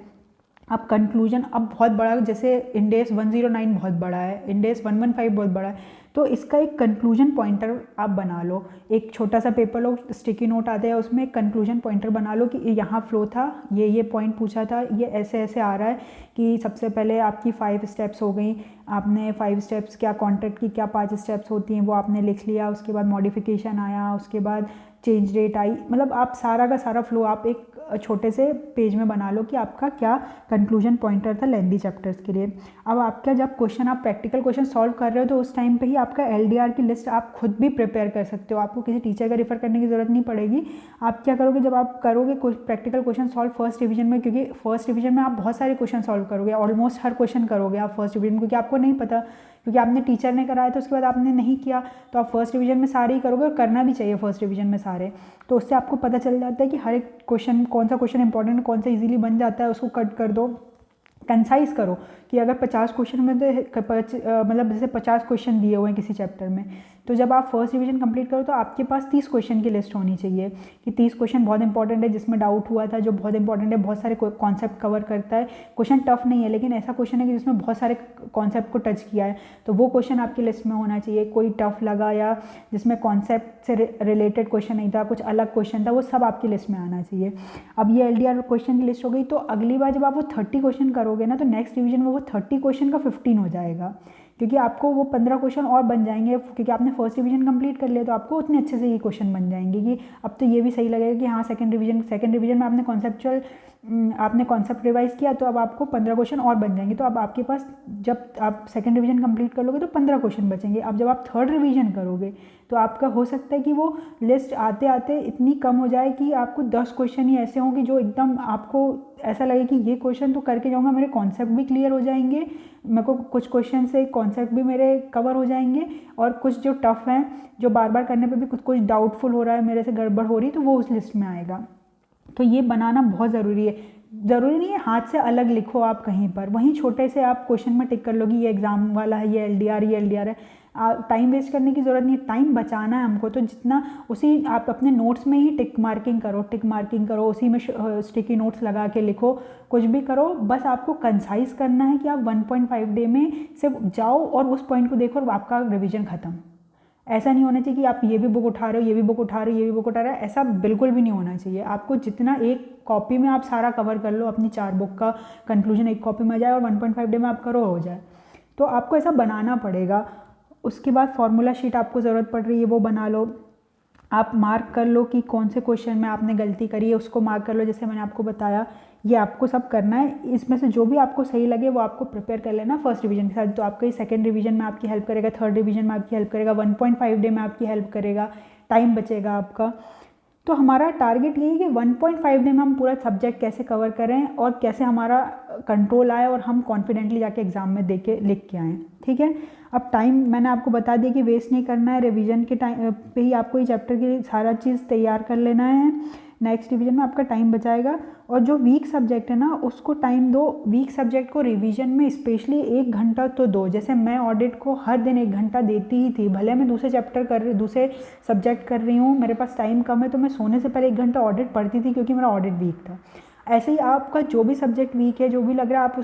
अब कंक्लूजन, अब बहुत बड़ा, जैसे इंडेस 109 बहुत बड़ा है, इंडेस 115 बहुत बड़ा है, तो इसका एक कंक्लूजन पॉइंटर आप बना लो। एक छोटा सा पेपर लो, स्टिकी नोट आते हैं उसमें एक कंक्लूजन पॉइंटर बना लो कि यहाँ फ्लो था, ये पॉइंट पूछा था, ये ऐसे ऐसे आ रहा है कि सबसे पहले आपकी 5 स्टेप्स हो गई, आपने 5 स्टेप्स, क्या कॉन्ट्रैक्ट की क्या 5 स्टेप्स होती हैं वो आपने लिख लिया, उसके बाद मॉडिफिकेशन आया, उसके बाद चेंज डेट आई, मतलब आप सारा का सारा फ्लो आप एक छोटे से पेज में बना लो कि आपका क्या कंक्लूजन पॉइंटर था लेंदी चैप्टर्स के लिए। अब आपका जब क्वेश्चन, आप प्रैक्टिकल क्वेश्चन सॉल्व कर रहे हो तो उस टाइम पे ही आपका एलडीआर की लिस्ट आप खुद भी प्रिपेयर कर सकते हो, आपको किसी टीचर का रेफर करने की ज़रूरत नहीं पड़ेगी। आप क्या करोगे, जब आप करोगे practical question solve first revision में, क्योंकि फर्स्ट रिवीजन में आप बहुत सारे क्वेश्चन सॉल्व करोगे, ऑलमोस्ट हर क्वेश्चन करोगे आप फर्स्ट रिवीजन, क्योंकि आपको नहीं पता, क्योंकि आपने टीचर ने कराया तो उसके बाद आपने नहीं किया, तो आप फर्स्ट रिवीजन में सारे ही करोगे, और करना भी चाहिए फर्स्ट रिवीजन में सारे। तो उससे आपको पता चल जाता है कि हर एक क्वेश्चन, कौन सा क्वेश्चन इंपॉर्टेंट है, कौन सा इजीली बन जाता है, उसको कट कर दो, कंसाइज करो कि अगर 50 क्वेश्चन में तो मतलब जैसे 50 क्वेश्चन दिए हुए हैं किसी चैप्टर में, तो जब आप फर्स्ट रिवीजन कंप्लीट करो तो आपके पास 30 क्वेश्चन की लिस्ट होनी चाहिए कि 30 क्वेश्चन बहुत इंपॉर्टेंट है, जिसमें डाउट हुआ था, जो बहुत इंपॉर्टेंट है, बहुत सारे कॉन्सेप्ट कवर करता है, क्वेश्चन टफ नहीं है लेकिन ऐसा क्वेश्चन है कि जिसमें बहुत सारे कॉन्सेप्ट को टच किया है, तो वो क्वेश्चन आपकी लिस्ट में होना चाहिए। कोई टफ लगा या जिसमें कॉन्सेप्ट से रिलेटेड क्वेश्चन नहीं था, कुछ अलग क्वेश्चन था, वो सब आपकी लिस्ट में आना चाहिए। अब ये एलडीआर क्वेश्चन की लिस्ट हो गई, तो अगली बार जब आप वो 30 क्वेश्चन करोगे ना, तो नेक्स्ट रिवीजन में वो 30 क्वेश्चन का 15 हो जाएगा, क्योंकि आपको वो 15 क्वेश्चन और बन जाएंगे, क्योंकि आपने फर्स्ट रिवीजन कंप्लीट कर लिया, तो आपको उतने अच्छे से ये क्वेश्चन बन जाएंगे कि अब तो ये भी सही लगेगा कि हाँ सेकंड रिवीजन में आपने कॉन्सेप्ट रिवाइज किया, तो अब आपको 15 क्वेश्चन और बन जाएंगे। तो अब आपके पास, जब आप सेकंड रिवीजन कंप्लीट कर लोगे तो 15 क्वेश्चन बचेंगे। अब जब आप थर्ड रिवीजन करोगे तो आपका हो सकता है कि वो लिस्ट आते आते इतनी कम हो जाए कि आपको 10 क्वेश्चन ही ऐसे हों कि जो एकदम आपको ऐसा लगे कि ये क्वेश्चन तो करके जाऊँगा, मेरे कॉन्सेप्ट भी क्लियर हो जाएंगे, मेरे को कुछ क्वेश्चन से कॉन्सेप्ट भी मेरे कवर हो जाएंगे, और कुछ जो टफ हैं, जो बार बार करने पे भी कुछ डाउटफुल हो रहा है, मेरे से गड़बड़ हो रही है, तो वो उस लिस्ट में आएगा। तो ये बनाना बहुत ज़रूरी है। ज़रूरी नहीं है हाथ से अलग लिखो आप कहीं पर, वहीं छोटे से आप क्वेश्चन में टिक कर लो कि ये एग्ज़ाम वाला है, ये एलडीआर है। टाइम वेस्ट करने की ज़रूरत नहीं है, टाइम बचाना है हमको, तो जितना उसी आप अपने नोट्स में ही टिक मार्किंग करो, उसी में स्टिकी नोट्स लगा के लिखो, कुछ भी करो, बस आपको कंसाइज करना है कि आप 1.5 डे में सिर्फ जाओ और उस पॉइंट को देखो और आपका रिवीजन ख़त्म। ऐसा नहीं होना चाहिए कि आप ये भी बुक उठा रहे हो, ये भी बुक उठा रहे हो, ऐसा बिल्कुल भी नहीं होना चाहिए। आपको जितना एक कॉपी में आप सारा कवर कर लो, अपनी 4 बुक का कंक्लूजन एक कॉपी में आ जाए और 1.5 डे में आप करो हो जाए, तो आपको ऐसा बनाना पड़ेगा। उसके बाद फार्मूला शीट आपको ज़रूरत पड़ रही है, वो बना लो। आप मार्क कर लो कि कौन से क्वेश्चन में आपने गलती करी है, उसको मार्क कर लो, जैसे मैंने आपको बताया। ये आपको सब करना है, इसमें से जो भी आपको सही लगे वो आपको प्रिपेयर कर लेना फर्स्ट रिवीजन के साथ, तो आपका ये सेकंड रिवीजन में आपकी हेल्प करेगा, थर्ड रिवीजन में आपकी हेल्प करेगा, 1.5 डे में आपकी हेल्प करेगा, टाइम बचेगा आपका। तो हमारा टारगेट यही है कि 1.5 डे में हम पूरा सब्जेक्ट कैसे कवर करें और कैसे हमारा कंट्रोल आए और हम कॉन्फिडेंटली जाके एग्जाम में लिख के आएँ। ठीक है, अब टाइम मैंने आपको बता दिया कि वेस्ट नहीं करना है, रिवीजन के टाइम पे ही आपको ये चैप्टर की सारा चीज़ तैयार कर लेना है। नेक्स्ट रिवीजन में आपका टाइम बचाएगा। और जो वीक सब्जेक्ट है ना उसको टाइम दो, वीक सब्जेक्ट को रिवीजन में स्पेशली 1 घंटा तो दो। जैसे मैं ऑडिट को हर दिन 1 घंटा देती ही थी, भले मैं दूसरे चैप्टर कर रही, दूसरे सब्जेक्ट कर रही हूँ, मेरे पास टाइम कम है तो मैं सोने से पहले 1 घंटा ऑडिट पढ़ती थी क्योंकि मेरा ऑडिट वीक था। ऐसे ही आपका जो भी सब्जेक्ट वीक है, जो भी लग रहा है, आप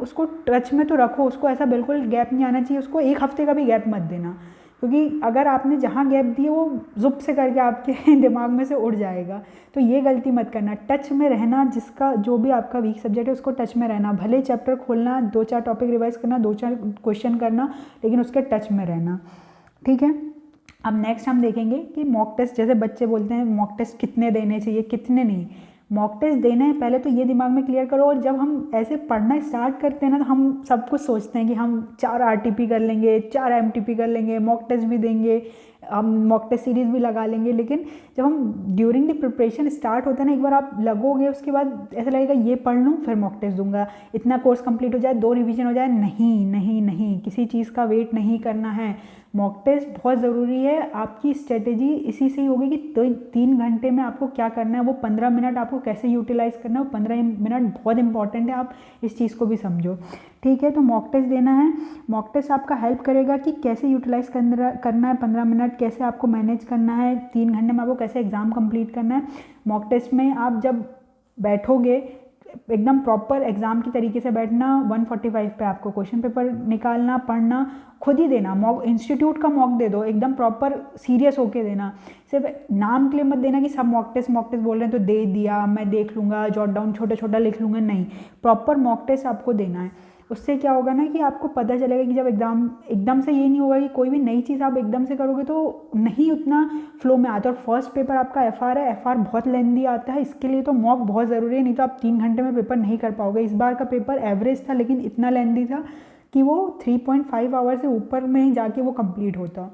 उसको टच में तो रखो, उसको ऐसा बिल्कुल गैप नहीं आना चाहिए, उसको 1 हफ्ते का भी गैप मत देना, क्योंकि अगर आपने जहाँ गैप दिए वो जुप से करके आपके दिमाग में से उड़ जाएगा। तो ये गलती मत करना, टच में रहना, जिसका जो भी आपका वीक सब्जेक्ट है उसको टच में रहना, भले चैप्टर खोलना, 2-4 टॉपिक रिवाइज करना, 2-4 क्वेश्चन करना, लेकिन उसके टच में रहना, ठीक है। अब नेक्स्ट हम देखेंगे कि मॉक टेस्ट, जैसे बच्चे बोलते हैं मॉक टेस्ट कितने देने चाहिए, कितने नहीं। मॉक टेस्ट देने हैं पहले तो ये दिमाग में क्लियर करो, और जब हम ऐसे पढ़ना स्टार्ट करते हैं ना तो हम सब कुछ सोचते हैं कि हम 4 आरटीपी कर लेंगे, 4 एमटीपी कर लेंगे, मॉक टेस्ट भी देंगे, हम मॉक टेस्ट सीरीज़ भी लगा लेंगे। लेकिन जब हम ड्यूरिंग द प्रिपरेशन स्टार्ट होता है ना, एक बार आप लगोगे उसके बाद ऐसा लगेगा ये पढ़ लूँ फिर मॉक टेस्ट दूंगा, इतना कोर्स कंप्लीट हो जाए, 2 रिवीजन हो जाए। नहीं नहीं नहीं, किसी चीज़ का वेट नहीं करना है। मॉक टेस्ट बहुत ज़रूरी है। आपकी स्ट्रेटेजी इसी से ही होगी कि 3 घंटे में आपको क्या करना है, वो 15 मिनट आपको कैसे यूटिलाइज़ करना है, वो 15 मिनट बहुत इंपॉर्टेंट है, आप इस चीज़ को भी समझो, ठीक है। तो मॉक टेस्ट देना है, मॉक टेस्ट आपका हेल्प करेगा कि कैसे यूटिलाइज़ करना है 15 मिनट, कैसे आपको मैनेज करना है, 3 घंटे में आपको कैसे एग्ज़ाम कंप्लीट करना है। मॉक टेस्ट में आप जब बैठोगे एकदम प्रॉपर एग्ज़ाम की तरीके से बैठना, 145 पे आपको क्वेश्चन पेपर निकालना, पढ़ना, खुद ही देना। मॉक इंस्टीट्यूट का मॉक दे दो, एकदम प्रॉपर सीरियस होके देना, सिर्फ नाम के लिए मत देना कि सब मॉक टेस्ट बोल रहे हैं तो दे दिया, मैं देख लूँगा, जॉट डाउन छोटा छोटा लिख लूँगा, नहीं, प्रॉपर मॉक टेस्ट आपको देना है। उससे क्या होगा ना कि आपको पता चलेगा कि जब एग्ज़ाम एकदम से, ये नहीं होगा कि कोई भी नई चीज़ आप एकदम से करोगे तो नहीं उतना फ्लो में आता। और फर्स्ट पेपर आपका एफआर है, एफआर बहुत लेंदी आता है, इसके लिए तो मॉक बहुत ज़रूरी है, नहीं तो आप 3 घंटे में पेपर नहीं कर पाओगे। इस बार का पेपर एवरेज था लेकिन इतना लेंदी था कि वो 3.5 आवर से ऊपर में ही जाके वो कंप्लीट होता।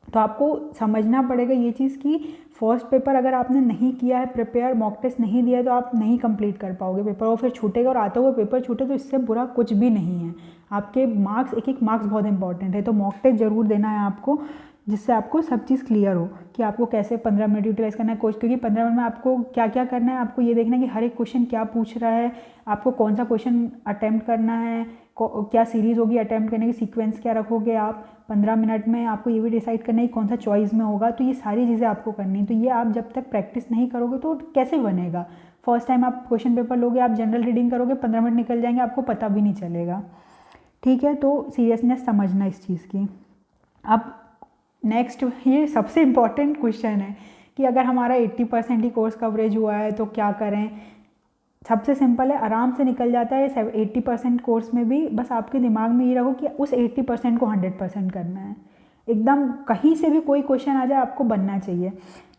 तो आपको समझना पड़ेगा ये चीज़ कि फर्स्ट पेपर अगर आपने नहीं किया है प्रिपेयर, मॉक टेस्ट नहीं दिया है, तो आप नहीं कंप्लीट कर पाओगे पेपर, वो फिर छूटेगा, और आता हुआ पेपर छूटे तो इससे बुरा कुछ भी नहीं है। आपके मार्क्स, एक एक मार्क्स बहुत इंपॉर्टेंट है, तो मॉक टेस्ट ज़रूर देना है आपको, जिससे आपको सब चीज़ क्लियर हो कि आपको कैसे 15 मिनट यूटिलाइज़ करना है क्योंकि 15 मिनट में आपको क्या क्या करना है। आपको ये देखना है कि हर एक क्वेश्चन क्या पूछ रहा है, आपको कौन सा क्वेश्चन अटैम्प्ट करना है, क्या सीरीज़ होगी अटैम्प्ट करने की, सीक्वेंस क्या रखोगे आप 15 मिनट में। आपको ये भी डिसाइड करना है कि कौन सा चॉइस में होगा। तो ये सारी चीज़ें आपको करनी है। तो ये आप जब तक प्रैक्टिस नहीं करोगे तो कैसे बनेगा। फर्स्ट टाइम आप क्वेश्चन पेपर लोगे, आप जनरल रीडिंग करोगे, 15 मिनट निकल जाएंगे, आपको पता भी नहीं चलेगा, ठीक है। तो सीरियसनेस समझना इस चीज़ की। अब नेक्स्ट, ये सबसे इम्पॉर्टेंट क्वेश्चन है कि अगर हमारा 80% ही कोर्स कवरेज हुआ है तो क्या करें। सबसे सिंपल है, आराम से निकल जाता है 80% कोर्स में भी। बस आपके दिमाग में ये रखो कि उस 80% को 100% करना है। एकदम कहीं से भी कोई क्वेश्चन आ जाए आपको बनना चाहिए।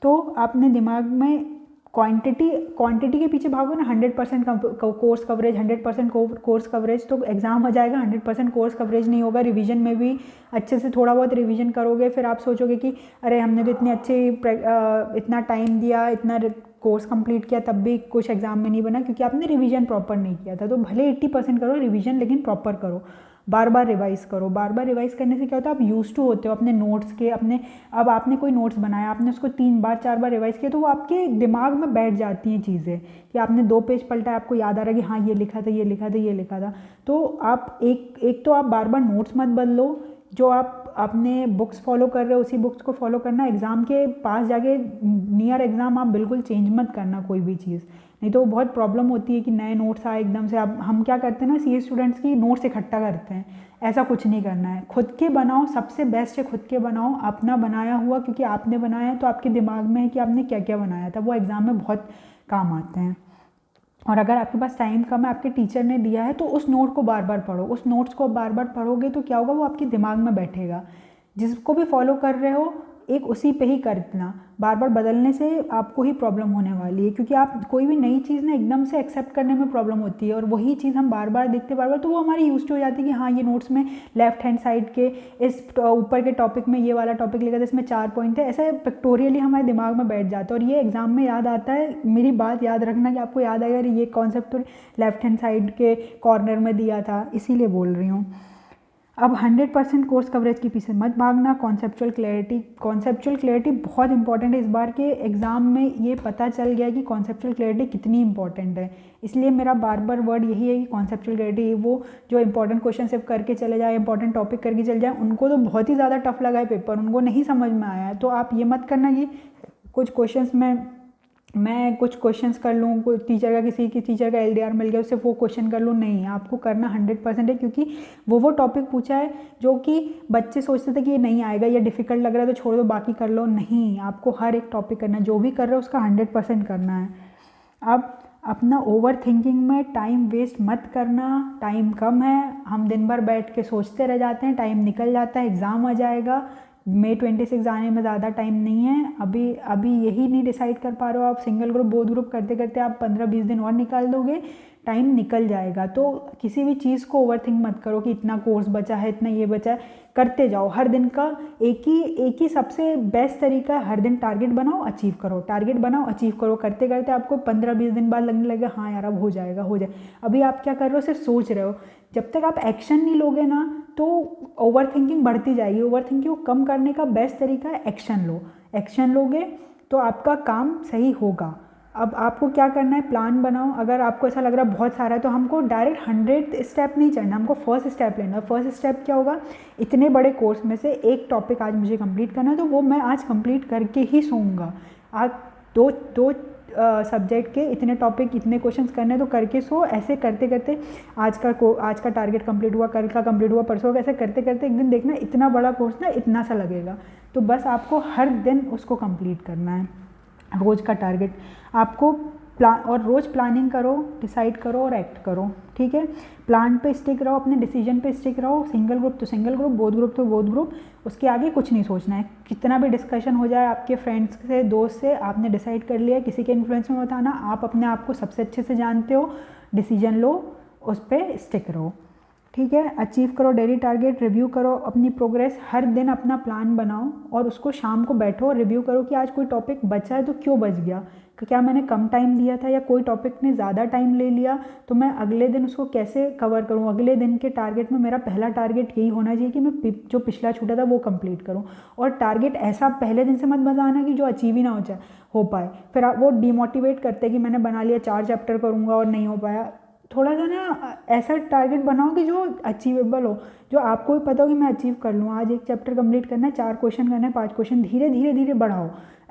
तो आपने दिमाग में क्वांटिटी के पीछे भागो ना, 100% कोर्स कवरेज, 100% कोर्स कवरेज, तो एग्ज़ाम हो जाएगा। 100% कोर्स कवरेज नहीं होगा। रिवीजन में भी अच्छे से थोड़ा बहुत रिवीजन करोगे, फिर आप सोचोगे कि अरे हमने तो इतने अच्छे इतना टाइम दिया, इतना कोर्स कंप्लीट किया, तब भी कुछ एग्ज़ाम में नहीं बना क्योंकि आपने रिवीजन प्रॉपर नहीं किया था। तो भले 80% करो रिवीजन, लेकिन प्रॉपर करो, बार बार रिवाइज़ करो। बार बार रिवाइज़ करने से क्या होता है, आप यूज़ टू होते हो अपने नोट्स के। अब आपने कोई नोट्स बनाया, आपने उसको 3 बार 4 बार रिवाइज़ किया, तो वो आपके दिमाग में बैठ जाती हैं चीज़ें कि आपने 2 पेज पलटा, आपको याद आ रहा है कि हाँ ये लिखा था, ये लिखा था, ये लिखा था। तो आप एक तो आप बार बार नोट्स मत बदलो, जो आप अपने बुक्स फॉलो कर रहे हो उसी बुक्स को फॉलो करना। एग्ज़ाम के पास जाके नियर एग्ज़ाम आप बिल्कुल चेंज मत करना कोई भी चीज़, नहीं तो बहुत प्रॉब्लम होती है कि नए नोट्स आए एकदम से। अब हम क्या करते हैं ना, सीए स्टूडेंट्स की नोट्स इकट्ठा करते हैं, ऐसा कुछ नहीं करना है। खुद के बनाओ, सबसे बेस्ट है खुद के बनाओ, अपना बनाया हुआ, क्योंकि आपने बनाया है तो आपके दिमाग में है कि आपने क्या क्या बनाया था, वो एग्ज़ाम में बहुत काम आते हैं। और अगर आपके पास टाइम कम है, आपके टीचर ने दिया है, तो उस नोट को बार बार पढ़ो। उस नोट्स को बार बार पढ़ोगे तो क्या होगा, वो आपके दिमाग में बैठेगा। जिसको भी फॉलो कर रहे हो एक उसी पे ही करना, बार बार बदलने से आपको ही प्रॉब्लम होने वाली है। क्योंकि आप कोई भी नई चीज़ ना एकदम से एक्सेप्ट करने में प्रॉब्लम होती है, और वही चीज़ हम बार बार देखते बार बार, तो वो हमारी यूज हो जाती है कि हाँ ये नोट्स में लेफ्ट हैंड साइड के इस ऊपर के टॉपिक में ये वाला टॉपिक लिखा था, इसमें 4 पॉइंट है, ऐसे पिक्टोरियली हमारे दिमाग में बैठ जाता है और ये एग्जाम में याद आता है। मेरी बात याद रखना कि आपको याद आएगा ये कॉन्सेप्ट तो लेफ्ट हैंड साइड के कॉर्नर में दिया था, इसीलिए बोल रही हूँ। अब 100% कोर्स कवरेज के पीछे मत भागना। कॉन्सेप्चुअल क्लैरिटी बहुत इंपॉर्टेंट है। इस बार के एग्ज़ाम में ये पता चल गया कि कॉन्सेप्चुअल क्लैरिटी कितनी इंपॉर्टेंट है, इसलिए मेरा बार बार वर्ड यही है कि कॉन्सेप्चुअल क्लैरिटी, वो जो इंपॉर्टेंट क्वेश्चन सिर्फ करके चले जाए, इंपॉर्टेंट टॉपिक करके चले जाए, उनको तो बहुत ही ज़्यादा टफ लगा है पेपर, उनको नहीं समझ में आया है। तो आप ये मत करना कि कुछ क्वेश्चंस मैं कुछ क्वेश्चंस कर लूँ, कोई किसी टीचर का LDR मिल गया उससे वो क्वेश्चन कर लूँ, नहीं, आपको करना 100% है, क्योंकि वो टॉपिक पूछा है जो कि बच्चे सोचते थे कि ये नहीं आएगा, ये डिफ़िकल्ट लग रहा है तो छोड़ दो बाकी कर लो, नहीं, आपको हर एक टॉपिक करना है, जो भी कर रहे हो उसका 100% करना है। अब अपना ओवर थिंकिंग में टाइम वेस्ट मत करना, टाइम कम है, हम दिन भर बैठ के सोचते रह जाते हैं, टाइम निकल जाता है, एग्ज़ाम आ जाएगा, May 26 आने में ज़्यादा टाइम नहीं है। अभी यही नहीं डिसाइड कर पा रहे हो आप, सिंगल ग्रुप बोथ ग्रुप करते करते आप 15-20 दिन और निकाल दोगे, टाइम निकल जाएगा। तो किसी भी चीज़ को ओवरथिंक मत करो कि इतना कोर्स बचा है, इतना ये बचा है, करते जाओ। हर दिन का एक ही सबसे बेस्ट तरीका है, हर दिन टारगेट बनाओ, अचीव करो, टारगेट बनाओ, अचीव करो, करते करते आपको 15-20 दिन बाद लगने लगेगा हाँ यार अब हो जाएगा, हो जाए। अभी आप क्या कर रहे हो, सिर्फ सोच रहे हो। जब तक आप एक्शन नहीं लोगे ना तो ओवर थिंकिंग बढ़ती जाएगी। ओवर थिंकिंग को कम करने का बेस्ट तरीका है एक्शन लो। एक्शन लोगे तो आपका काम सही होगा। अब आपको क्या करना है, प्लान बनाओ। अगर आपको ऐसा लग रहा है बहुत सारा है तो हमको डायरेक्ट 100 स्टेप नहीं चढ़ना, हमको फर्स्ट स्टेप लेना। फर्स्ट स्टेप क्या होगा, इतने बड़े कोर्स में से एक टॉपिक आज मुझे कंप्लीट करना है तो वो मैं आज कंप्लीट करके ही सोऊंगा। आज दो सब्जेक्ट के इतने टॉपिक, इतने क्वेश्चंस करने तो करके सो। ऐसे करते करते आज का टारगेट कंप्लीट हुआ, कल का कंप्लीट हुआ, परसों का, ऐसे करते करते एक दिन देखना इतना बड़ा कोर्स ना इतना सा लगेगा। तो बस आपको हर दिन उसको कंप्लीट करना है। रोज़ का टारगेट आपको और रोज़ प्लानिंग करो, डिसाइड करो और एक्ट करो, ठीक है। प्लान पे स्टिक रहो, अपने डिसीजन पे स्टिक रहो। सिंगल ग्रुप तो सिंगल ग्रुप, बोथ ग्रुप तो बोथ ग्रुप, उसके आगे कुछ नहीं सोचना है। कितना भी डिस्कशन हो जाए आपके फ्रेंड्स से, दोस्त से, आपने डिसाइड कर लिया, किसी के इन्फ्लुएंस में बताना, आप अपने आप को सबसे अच्छे से जानते हो, डिसीजन लो, उस पर स्टिक रहो, ठीक है। अचीव करो डेली टारगेट, रिव्यू करो अपनी प्रोग्रेस, हर दिन अपना प्लान बनाओ और उसको शाम को बैठो रिव्यू करो कि आज कोई टॉपिक बचा है तो क्यों बच गया, क्या मैंने कम टाइम दिया था या कोई टॉपिक ने ज़्यादा टाइम ले लिया, तो मैं अगले दिन उसको कैसे कवर करूँ। अगले दिन के टारगेट में मेरा पहला टारगेट यही होना चाहिए कि मैं जो पिछला छूटा था वो कंप्लीट करूँ। और टारगेट ऐसा पहले दिन से मत बनाना कि जो अचीव ही ना हो पाए, फिर आप वो डिमोटिवेट करते हैं कि मैंने बना लिया 4 चैप्टर करूँगा और नहीं हो पाया। थोड़ा सा ना ऐसा टारगेट बनाओ कि जो अचीवेबल हो, जो आपको भी पता हो कि मैं अचीव कर लूँ। आज एक चैप्टर कंप्लीट करना है, 4 क्वेश्चन करना है, 5 क्वेश्चन, धीरे धीरे धीरे बढ़ाओ।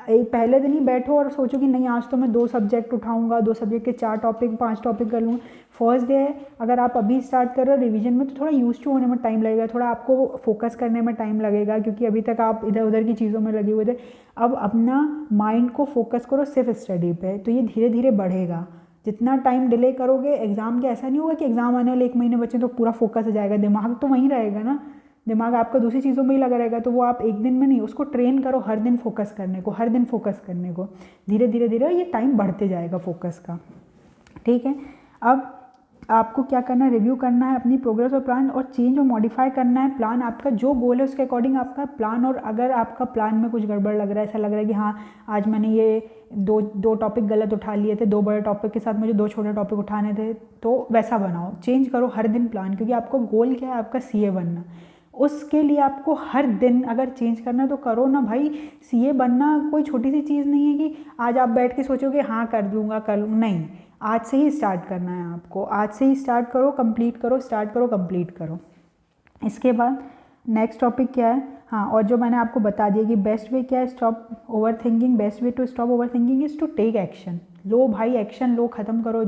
पहले दिन ही बैठो और सोचो कि नहीं आज तो मैं 2 सब्जेक्ट उठाऊंगा, 2 सब्जेक्ट के 4 टॉपिक 5 टॉपिक कर लूँगा। फर्स्ट डे है, अगर आप अभी स्टार्ट कर रहे हो रिवीजन में तो थोड़ा यूज टू होने में टाइम लगेगा, थोड़ा आपको फोकस करने में टाइम लगेगा, क्योंकि अभी तक आप इधर उधर की चीज़ों में लगे हुए थे। अब अपना माइंड को फोकस करो सिर्फ स्टडी पे, तो ये धीरे धीरे बढ़ेगा। जितना टाइम डिले करोगे एग्ज़ाम के, ऐसा नहीं होगा कि एग्ज़ाम आने वाले 1 महीने बचे तो पूरा फोकस हो जाएगा, दिमाग तो वहीं रहेगा ना, दिमाग आपका दूसरी चीज़ों में ही लगा रहेगा। तो वो आप एक दिन में नहीं, उसको ट्रेन करो हर दिन फोकस करने को, हर दिन फोकस करने को। धीरे धीरे धीरे ये टाइम बढ़ते जाएगा फोकस का, ठीक है। अब आपको क्या करना है, रिव्यू करना है अपनी प्रोग्रेस और प्लान, और चेंज और मॉडिफाई करना है प्लान। आपका जो गोल है उसके अकॉर्डिंग आपका प्लान, और अगर आपका प्लान में कुछ गड़बड़ लग रहा है, ऐसा लग रहा है कि हाँ आज मैंने ये दो टॉपिक गलत उठा लिए थे, 2 बड़े टॉपिक के साथ मुझे 2 छोटे टॉपिक उठाने थे, तो वैसा बनाओ, चेंज करो हर दिन प्लान। क्योंकि आपको गोल क्या है, आपका CA बनना, उसके लिए आपको हर दिन अगर चेंज करना है तो करो ना भाई। CA बनना कोई छोटी सी चीज़ नहीं है कि आज आप बैठ के सोचोगे हाँ कर लूँगा कर लूँ, नहीं, आज से ही स्टार्ट करना है आपको। आज से ही स्टार्ट करो, कंप्लीट करो, स्टार्ट करो, कंप्लीट करो। इसके बाद नेक्स्ट टॉपिक क्या है, हाँ, और जो मैंने आपको बता दिया कि बेस्ट वे क्या है stop overthinking, best way to stop overthinking is to take action. लो भाई, एक्शन लो, ख़त्म करो।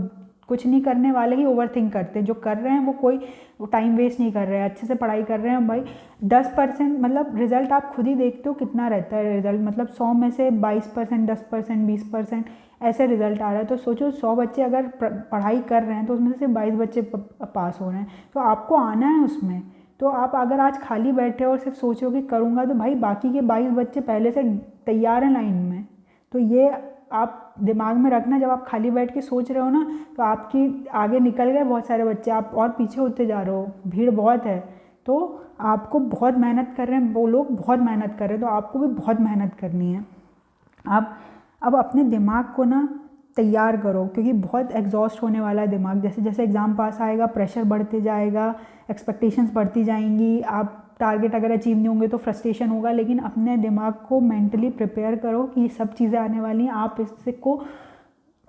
कुछ नहीं करने वाले ही ओवर थिंक करते हैं, जो कर रहे हैं वो टाइम वेस्ट नहीं कर रहे हैं, अच्छे से पढ़ाई कर रहे हैं भाई। 10% मतलब रिजल्ट आप खुद ही देखते हो कितना रहता है रिजल्ट, मतलब 100 में से 22%, 10%, 20% ऐसे रिजल्ट आ रहा है। तो सोचो 100 बच्चे अगर पढ़ाई कर रहे हैं तो उसमें से 22 बच्चे पास हो रहे हैं, तो आपको आना है उसमें। तो आप अगर आज खाली बैठे हो और सिर्फ सोचो कि करूँगा, तो भाई बाकी के 22 बच्चे पहले से तैयार हैं लाइन में। तो ये आप दिमाग में रखना, जब आप खाली बैठ के सोच रहे हो ना, तो आपकी आगे निकल गए बहुत सारे बच्चे, आप और पीछे होते जा रहे हो, भीड़ बहुत है। तो आपको बहुत मेहनत कर रहे हैं वो लोग, बहुत मेहनत कर रहे हैं, तो आपको भी बहुत मेहनत करनी है। आप अब अपने दिमाग को ना तैयार करो, क्योंकि बहुत एग्जॉस्ट होने वाला है दिमाग। जैसे जैसे एग्ज़ाम पास आएगा प्रेशर बढ़ते जाएगा, एक्सपेक्टेशंस बढ़ती जाएंगी, आप टारगेट अगर अचीव नहीं होंगे तो फ्रस्ट्रेशन होगा। लेकिन अपने दिमाग को मेंटली प्रिपेयर करो कि ये सब चीज़ें आने वाली हैं, आप इससे को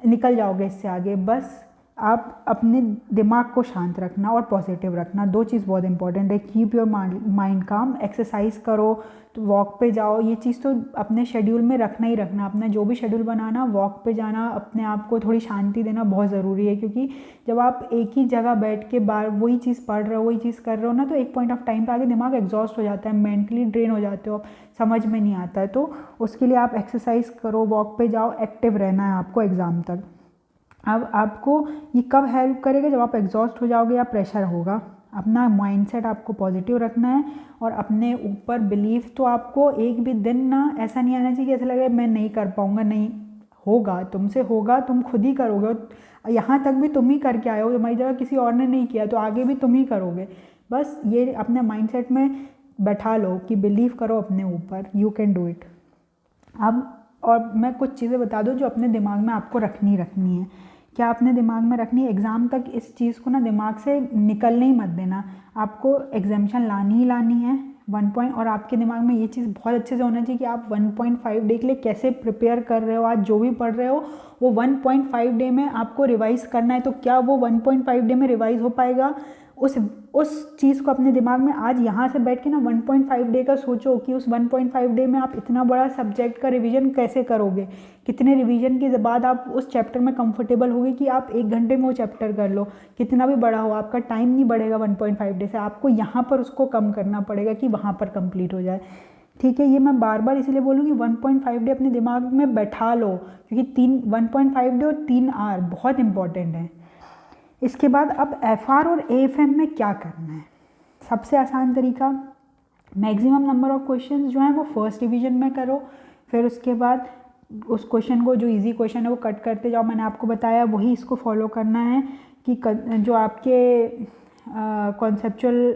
निकल जाओगे इससे आगे। बस आप अपने दिमाग को शांत रखना और पॉजिटिव रखना, दो चीज़ बहुत इंपॉर्टेंट है। कीप योर माइंड काम, एक्सरसाइज करो, तो वॉक पे जाओ, ये चीज़ तो अपने शेड्यूल में रखना ही रखना। अपना जो भी शेड्यूल बनाना, वॉक पे जाना, अपने आप को थोड़ी शांति देना बहुत ज़रूरी है। क्योंकि जब आप एक ही जगह बैठ के बार वही चीज़ पढ़ रहे हो, वही चीज़ कर रहे हो ना, तो एक पॉइंट ऑफ टाइम पे आगे दिमाग एग्जॉस्ट हो जाता है, मेंटली ड्रेन हो जाते हो, समझ में नहीं आता है। तो उसके लिए आप एक्सरसाइज करो, वॉक पे जाओ, एक्टिव रहना है आपको एग्ज़ाम तक। अब आपको ये कब हेल्प करेगा, जब आप एग्जॉस्ट हो जाओगे या प्रेशर होगा। अपना माइंडसेट आपको पॉजिटिव रखना है और अपने ऊपर बिलीव, तो आपको एक भी दिन ना ऐसा नहीं आना चाहिए कि ऐसा लगे मैं नहीं कर पाऊँगा। नहीं होगा, तुमसे होगा, तुम खुद ही करोगे। यहाँ तक भी तुम ही करके आए हो, तुम्हारी जगह किसी और ने नहीं किया, तो आगे भी तुम ही करोगे। बस ये अपने माइंडसेट में बैठा लो कि बिलीव करो अपने ऊपर, यू कैन डू इट। अब और मैं कुछ चीज़ें बता दूँ जो अपने दिमाग में आपको रखनी है। क्या आपने दिमाग में रखनी है, एग्ज़ाम तक इस चीज़ को ना दिमाग से निकलने ही मत देना। आपको एग्जामिशन लानी ही लानी है 1 पॉइंट, और आपके दिमाग में ये चीज़ बहुत अच्छे से होना चाहिए कि आप 1.5 डे के लिए कैसे प्रिपेयर कर रहे हो। आज जो भी पढ़ रहे हो वो 1.5 डे में आपको रिवाइज़ करना है। तो क्या वो 1.5 डे में रिवाइज़ हो पाएगा? उस चीज़ को अपने दिमाग में आज यहाँ से बैठ के ना 1.5 डे का सोचो कि उस 1.5 डे में आप इतना बड़ा सब्जेक्ट का रिवीजन कैसे करोगे, कितने रिवीजन के बाद आप उस चैप्टर में कंफर्टेबल होगे कि आप 1 घंटे में वो चैप्टर कर लो। कितना भी बड़ा हो, आपका टाइम नहीं बढ़ेगा 1.5 डे से, आपको यहाँ पर उसको कम करना पड़ेगा कि वहाँ पर कंप्लीट हो जाए। ठीक है, ये मैं बार बार इसलिए बोलूँगी 1.5 डे अपने दिमाग में बैठा लो, क्योंकि 1.5 डे और 3 आवर बहुत इंपॉर्टेंट है। इसके बाद अब FR और AFM में क्या करना है। सबसे आसान तरीका, मैक्सिमम नंबर ऑफ क्वेश्चंस जो हैं वो फर्स्ट डिवीजन में करो। फिर उसके बाद उस क्वेश्चन को, जो इजी क्वेश्चन है वो कट करते जाओ। मैंने आपको बताया वही इसको फॉलो करना है कि जो आपके कॉन्सेप्चुअल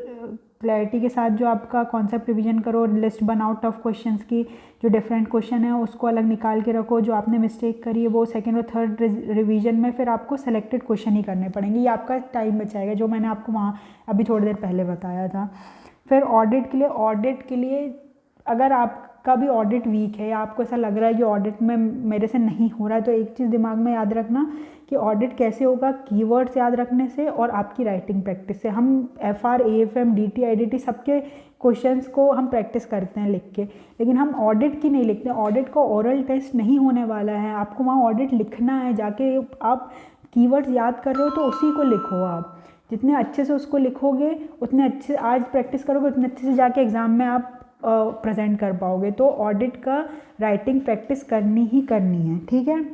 क्लैरिटी के साथ जो आपका कॉन्सेप्ट रिवीजन करो, लिस्ट बनाओ टफ क्वेश्चंस की, जो डिफरेंट क्वेश्चन है उसको अलग निकाल के रखो, जो आपने मिस्टेक करी है वो सेकंड और थर्ड रिवीजन में फिर आपको सेलेक्टेड क्वेश्चन ही करने पड़ेंगे। ये आपका टाइम बचाएगा, जो मैंने आपको वहाँ अभी थोड़ी देर पहले बताया था। फिर ऑडिट के लिए अगर आपका भी ऑडिट वीक है या आपको ऐसा लग रहा है कि ऑडिट में मेरे से नहीं हो रहा है, तो एक चीज़ दिमाग में याद रखना कि ऑडिट कैसे होगा, कीवर्ड्स याद रखने से और आपकी राइटिंग प्रैक्टिस से। हम FR, AFM, DT, IDT सबके क्वेश्चंस को हम प्रैक्टिस करते हैं लिख के, लेकिन हम ऑडिट की नहीं लिखते। ऑडिट का ओरल टेस्ट नहीं होने वाला है, आपको वहाँ ऑडिट लिखना है जाके। आप कीवर्ड्स याद कर रहे हो तो उसी को लिखो। आप जितने अच्छे से उसको लिखोगे, उतने अच्छे आज प्रैक्टिस करोगे, उतने अच्छे से जाके एग्ज़ाम में आप प्रेजेंट कर पाओगे। तो ऑडिट का राइटिंग प्रैक्टिस करनी ही करनी है। ठीक है,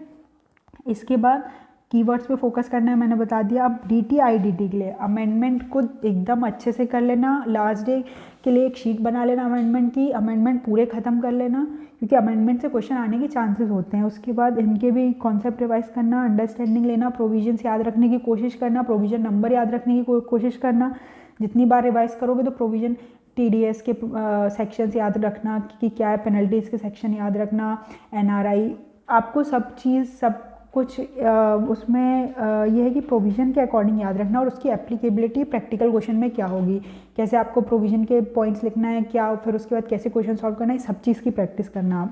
इसके बाद कीवर्ड्स पे फोकस करना है, मैंने बता दिया। अब DT, IDT के लिए अमेंडमेंट को एकदम अच्छे से कर लेना। लास्ट डे के लिए एक शीट बना लेना अमेंडमेंट की, अमेंडमेंट पूरे ख़त्म कर लेना, क्योंकि अमेंडमेंट से क्वेश्चन आने के चांसेस होते हैं। उसके बाद इनके भी कॉन्सेप्ट रिवाइज करना, अंडरस्टैंडिंग लेना, प्रोविजंस याद रखने की कोशिश करना, प्रोविजन नंबर याद रखने की कोशिश करना। जितनी बार रिवाइज करोगे तो प्रोविजन TDS के सेक्शंस याद रखना कि क्या है, पेनल्टीज़ के सेक्शन याद रखना, NRI, आपको सब चीज़ सब कुछ उसमें यह है कि प्रोविज़न के अकॉर्डिंग याद रखना और उसकी एप्लीकेबिलिटी प्रैक्टिकल क्वेश्चन में क्या होगी, कैसे आपको प्रोविज़न के पॉइंट्स लिखना है, क्या फिर उसके बाद कैसे क्वेश्चन सॉल्व करना है, सब चीज़ की प्रैक्टिस करना।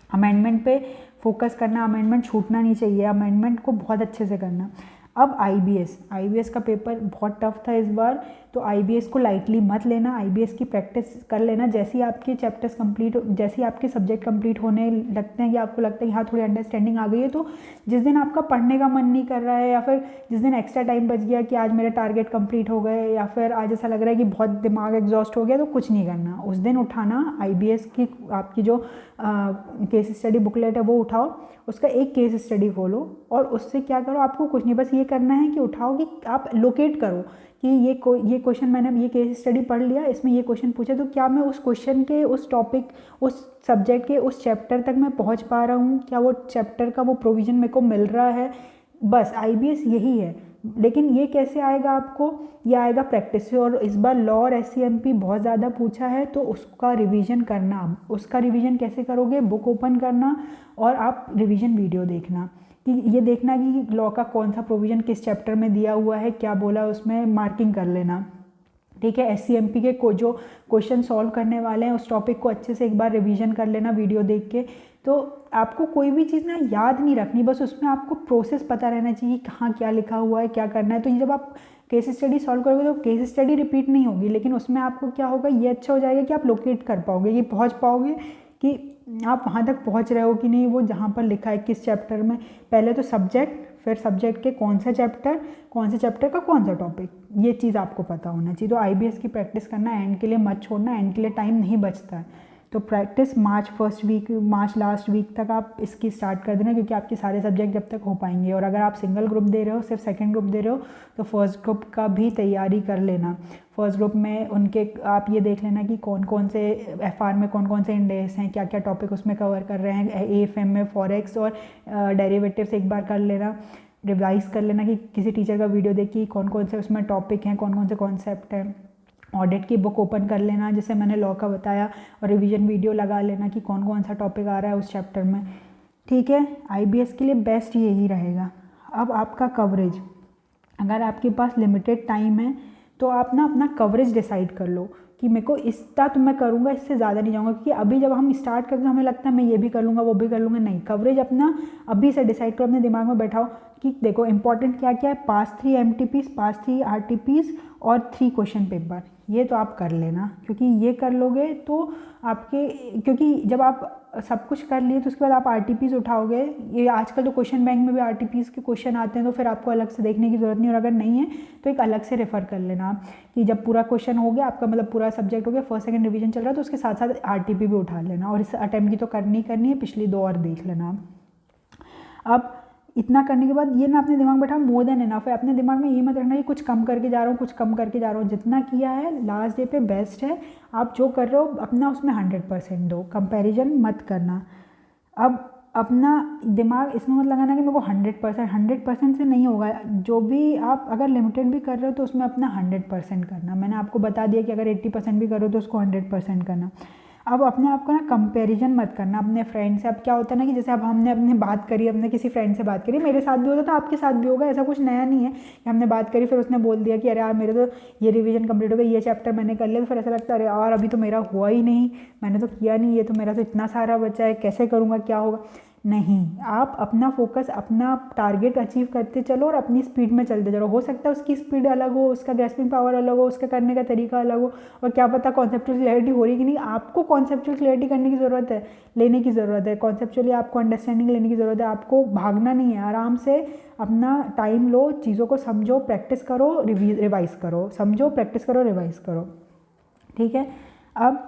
अमेंडमेंट पे फोकस करना, अमेंडमेंट छूटना नहीं चाहिए, अमेंडमेंट को बहुत अच्छे से करना। अब IBS का पेपर बहुत टफ था इस बार, तो IBS को लाइटली मत लेना। IBS की प्रैक्टिस कर लेना। जैसे ही आपके चैप्टर्स कंप्लीट, जैसे ही आपके सब्जेक्ट कंप्लीट होने लगते हैं, कि आपको लगता है कि हाँ थोड़ी अंडरस्टैंडिंग आ गई है, तो जिस दिन आपका पढ़ने का मन नहीं कर रहा है, या फिर जिस दिन एक्स्ट्रा टाइम बच गया कि आज मेरे टारगेट कंप्लीट हो गए, या फिर आज ऐसा लग रहा है कि बहुत दिमाग एग्जॉस्ट हो गया, तो कुछ नहीं करना। उस दिन उठाना IBS की आपकी जो केस स्टडी बुकलेट है वो उठाओ, उसका एक केस स्टडी खोलो और उससे क्या करो, आपको कुछ नहीं, बस ये करना है कि उठाओ कि आप लोकेट करो कि ये क्वेश्चन मैंने ये केस स्टडी पढ़ लिया, इसमें ये क्वेश्चन पूछा, तो क्या मैं उस क्वेश्चन के, उस टॉपिक, उस सब्जेक्ट के उस चैप्टर तक मैं पहुंच पा रहा हूँ, क्या वो चैप्टर का वो प्रोविज़न मेरे को मिल रहा है। बस IBS यही है। लेकिन ये कैसे आएगा आपको, ये आएगा प्रैक्टिस से। और इस बार लॉ और SCMP बहुत ज़्यादा पूछा है, तो उसका रिवीजन करना। उसका रिवीजन कैसे करोगे, बुक ओपन करना और आप रिवीजन वीडियो देखना कि ये देखना कि लॉ का कौन सा प्रोविज़न किस चैप्टर में दिया हुआ है, क्या बोला उसमें, मार्किंग कर लेना। ठीक है, SCMP के जो क्वेश्चन सॉल्व करने वाले हैं उस टॉपिक को अच्छे से एक बार रिवीजन कर लेना वीडियो देख के। तो आपको कोई भी चीज़ ना याद नहीं रखनी, बस उसमें आपको प्रोसेस पता रहना चाहिए, कहाँ क्या लिखा हुआ है, क्या करना है। तो ये जब आप केस स्टडी सॉल्व करोगे तो केस स्टडी रिपीट नहीं होगी, लेकिन उसमें आपको क्या होगा, ये अच्छा हो जाएगा कि आप लोकेट कर पाओगे, ये पहुँच पाओगे कि आप वहाँ तक पहुँच रहे हो कि नहीं, वो जहाँ पर लिखा है किस चैप्टर में। पहले तो सब्जेक्ट, फिर सब्जेक्ट के कौन से चैप्टर का कौन सा टॉपिक, ये चीज़ आपको पता होना चाहिए। तो IBS की प्रैक्टिस करना, एंड के लिए मत छोड़ना, एंड के लिए टाइम नहीं बचता है। तो प्रैक्टिस मार्च लास्ट वीक तक आप इसकी स्टार्ट कर देना, क्योंकि आपके सारे सब्जेक्ट जब तक हो पाएंगे। और अगर आप सिंगल ग्रुप दे रहे हो, सिर्फ सेकंड ग्रुप दे रहे हो, तो फर्स्ट ग्रुप का भी तैयारी कर लेना। फर्स्ट ग्रुप में उनके आप ये देख लेना कि कौन कौन से FR में कौन कौन से इंडेक्स हैं, क्या क्या टॉपिक उसमें कवर कर रहे हैं। AFM में फॉरेक्स और डेरिवेटिव्स एक बार कर लेना, रिवाइज कर लेना कि किसी टीचर का वीडियो देखिए कौन कौन से उसमें टॉपिक हैं, कौन कौन से कॉन्सेप्ट हैं। ऑडिट की बुक ओपन कर लेना, जैसे मैंने लॉ का बताया, और रिवीजन वीडियो लगा लेना कि कौन कौन सा टॉपिक आ रहा है उस चैप्टर में। ठीक है, IBS के लिए बेस्ट यही रहेगा। अब आपका कवरेज, अगर आपके पास लिमिटेड टाइम है तो आप ना अपना कवरेज डिसाइड कर लो कि मेरे को इतना तो मैं करूँगा, इससे ज़्यादा नहीं जाऊँगा। क्योंकि अभी जब हम स्टार्ट करते हैं हमें लगता है मैं ये भी कर लूँगा, वो भी कर लूँगा। नहीं, कवरेज अपना अभी से डिसाइड करो, अपने दिमाग में बैठाओ कि देखो इंपॉर्टेंट क्या क्या है, पास 3 MTPs, पास 3 RTPs और 3 क्वेश्चन पेपर, ये तो आप कर लेना। क्योंकि ये कर लोगे तो आपके, क्योंकि जब आप सब कुछ कर लिए तो उसके बाद आप RTPs उठाओगे। ये आजकल तो क्वेश्चन बैंक में भी RTPs के क्वेश्चन आते हैं, तो फिर आपको अलग से देखने की ज़रूरत नहीं। और अगर नहीं है तो एक अलग से रेफ़र कर लेना कि जब पूरा क्वेश्चन हो गया आपका, मतलब पूरा सब्जेक्ट हो गया, फर्स्ट सेकंड रिवीजन चल रहा है, तो उसके साथ साथ RTP भी उठा लेना। और इस अटैम्प्ट की तो करनी है, पिछली 2 और देख लेना। अब इतना करने के बाद ये ना अपने दिमाग में बैठा मोर देन इनफ है। अपने दिमाग में ये मत रखना कि कुछ कम करके जा रहा हूँ, कुछ कम करके जा रहा हूँ। जितना किया है लास्ट डे पे बेस्ट है। आप जो कर रहे हो अपना उसमें 100% दो, कंपैरिजन मत करना। अब अपना दिमाग इसमें मत लगाना कि मेरे को 100% से नहीं होगा। जो भी आप अगर लिमिटेड भी कर रहे हो तो उसमें अपना 100% करना। मैंने आपको बता दिया कि अगर 80% भी करो तो उसको 100% करना। अब अपने आप को ना कंपैरिजन मत करना अपने फ्रेंड से। अब क्या होता है ना कि जैसे अब हमने अपने बात करी, अपने किसी फ्रेंड से बात करी, मेरे साथ भी होता था, आपके साथ भी होगा, ऐसा कुछ नया नहीं है कि हमने बात करी फिर उसने बोल दिया कि अरे यार मेरे तो ये रिवीजन कंप्लीट हो गया, ये चैप्टर मैंने कर लिया, तो फिर ऐसा लगता है अरे यार अभी तो मेरा हुआ ही नहीं, मैंने तो किया नहीं, ये तो मेरा तो इतना सारा बचा है, कैसे करूँगा, क्या होगा। नहीं, आप अपना फोकस, अपना टारगेट अचीव करते चलो और अपनी स्पीड में चलते चलो। हो सकता है उसकी स्पीड अलग हो, उसका ग्रैस्पिंग पावर अलग हो, उसका करने का तरीका अलग हो, और क्या पता कॉन्सेप्चुअल क्लैरिटी हो रही कि नहीं। आपको कॉन्सेप्चुअल क्लैरिटी करने की ज़रूरत है, लेने की ज़रूरत है, कॉन्सेप्चुअली आपको अंडरस्टैंडिंग लेने की ज़रूरत है। आपको भागना नहीं है, आराम से अपना टाइम लो, चीज़ों को समझो, प्रैक्टिस करो, रिवाइज़ करो, समझो, प्रैक्टिस करो, रिवाइज़ करो। ठीक है। अब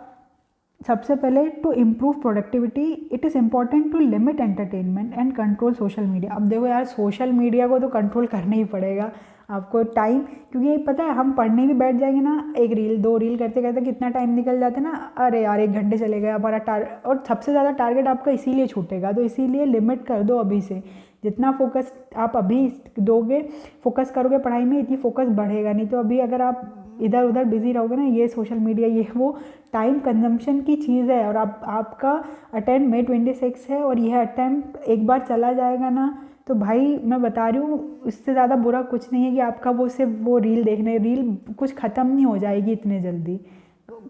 सबसे पहले to improve productivity it is important to limit entertainment and control social media. अब देखो यार, सोशल मीडिया को तो कंट्रोल करना ही पड़ेगा आपको टाइम, क्योंकि पता है हम पढ़ने भी बैठ जाएंगे ना, 1 रील 2 रील करते करते कितना टाइम निकल जाता है ना। अरे यार 1 घंटे चले गए हमारा और सबसे ज़्यादा टारगेट आपका इसीलिए छूटेगा। तो इसीलिए लिमिट कर दो अभी से। जितना फोकस आप अभी दोगे, फोकस करोगे पढ़ाई में, इतनी फोकस बढ़ेगा नहीं। तो अभी अगर आप इधर उधर बिजी रहोगे ना, ये सोशल मीडिया ये वो टाइम कंजम्पशन की चीज़ है। और आपका अटेम्प्ट May 26 है, और यह अटेम्प्ट एक बार चला जाएगा ना, तो भाई मैं बता रही हूँ इससे ज़्यादा बुरा कुछ नहीं है कि आपका वो सिर्फ वो रील देखने, रील कुछ ख़त्म नहीं हो जाएगी इतने जल्दी,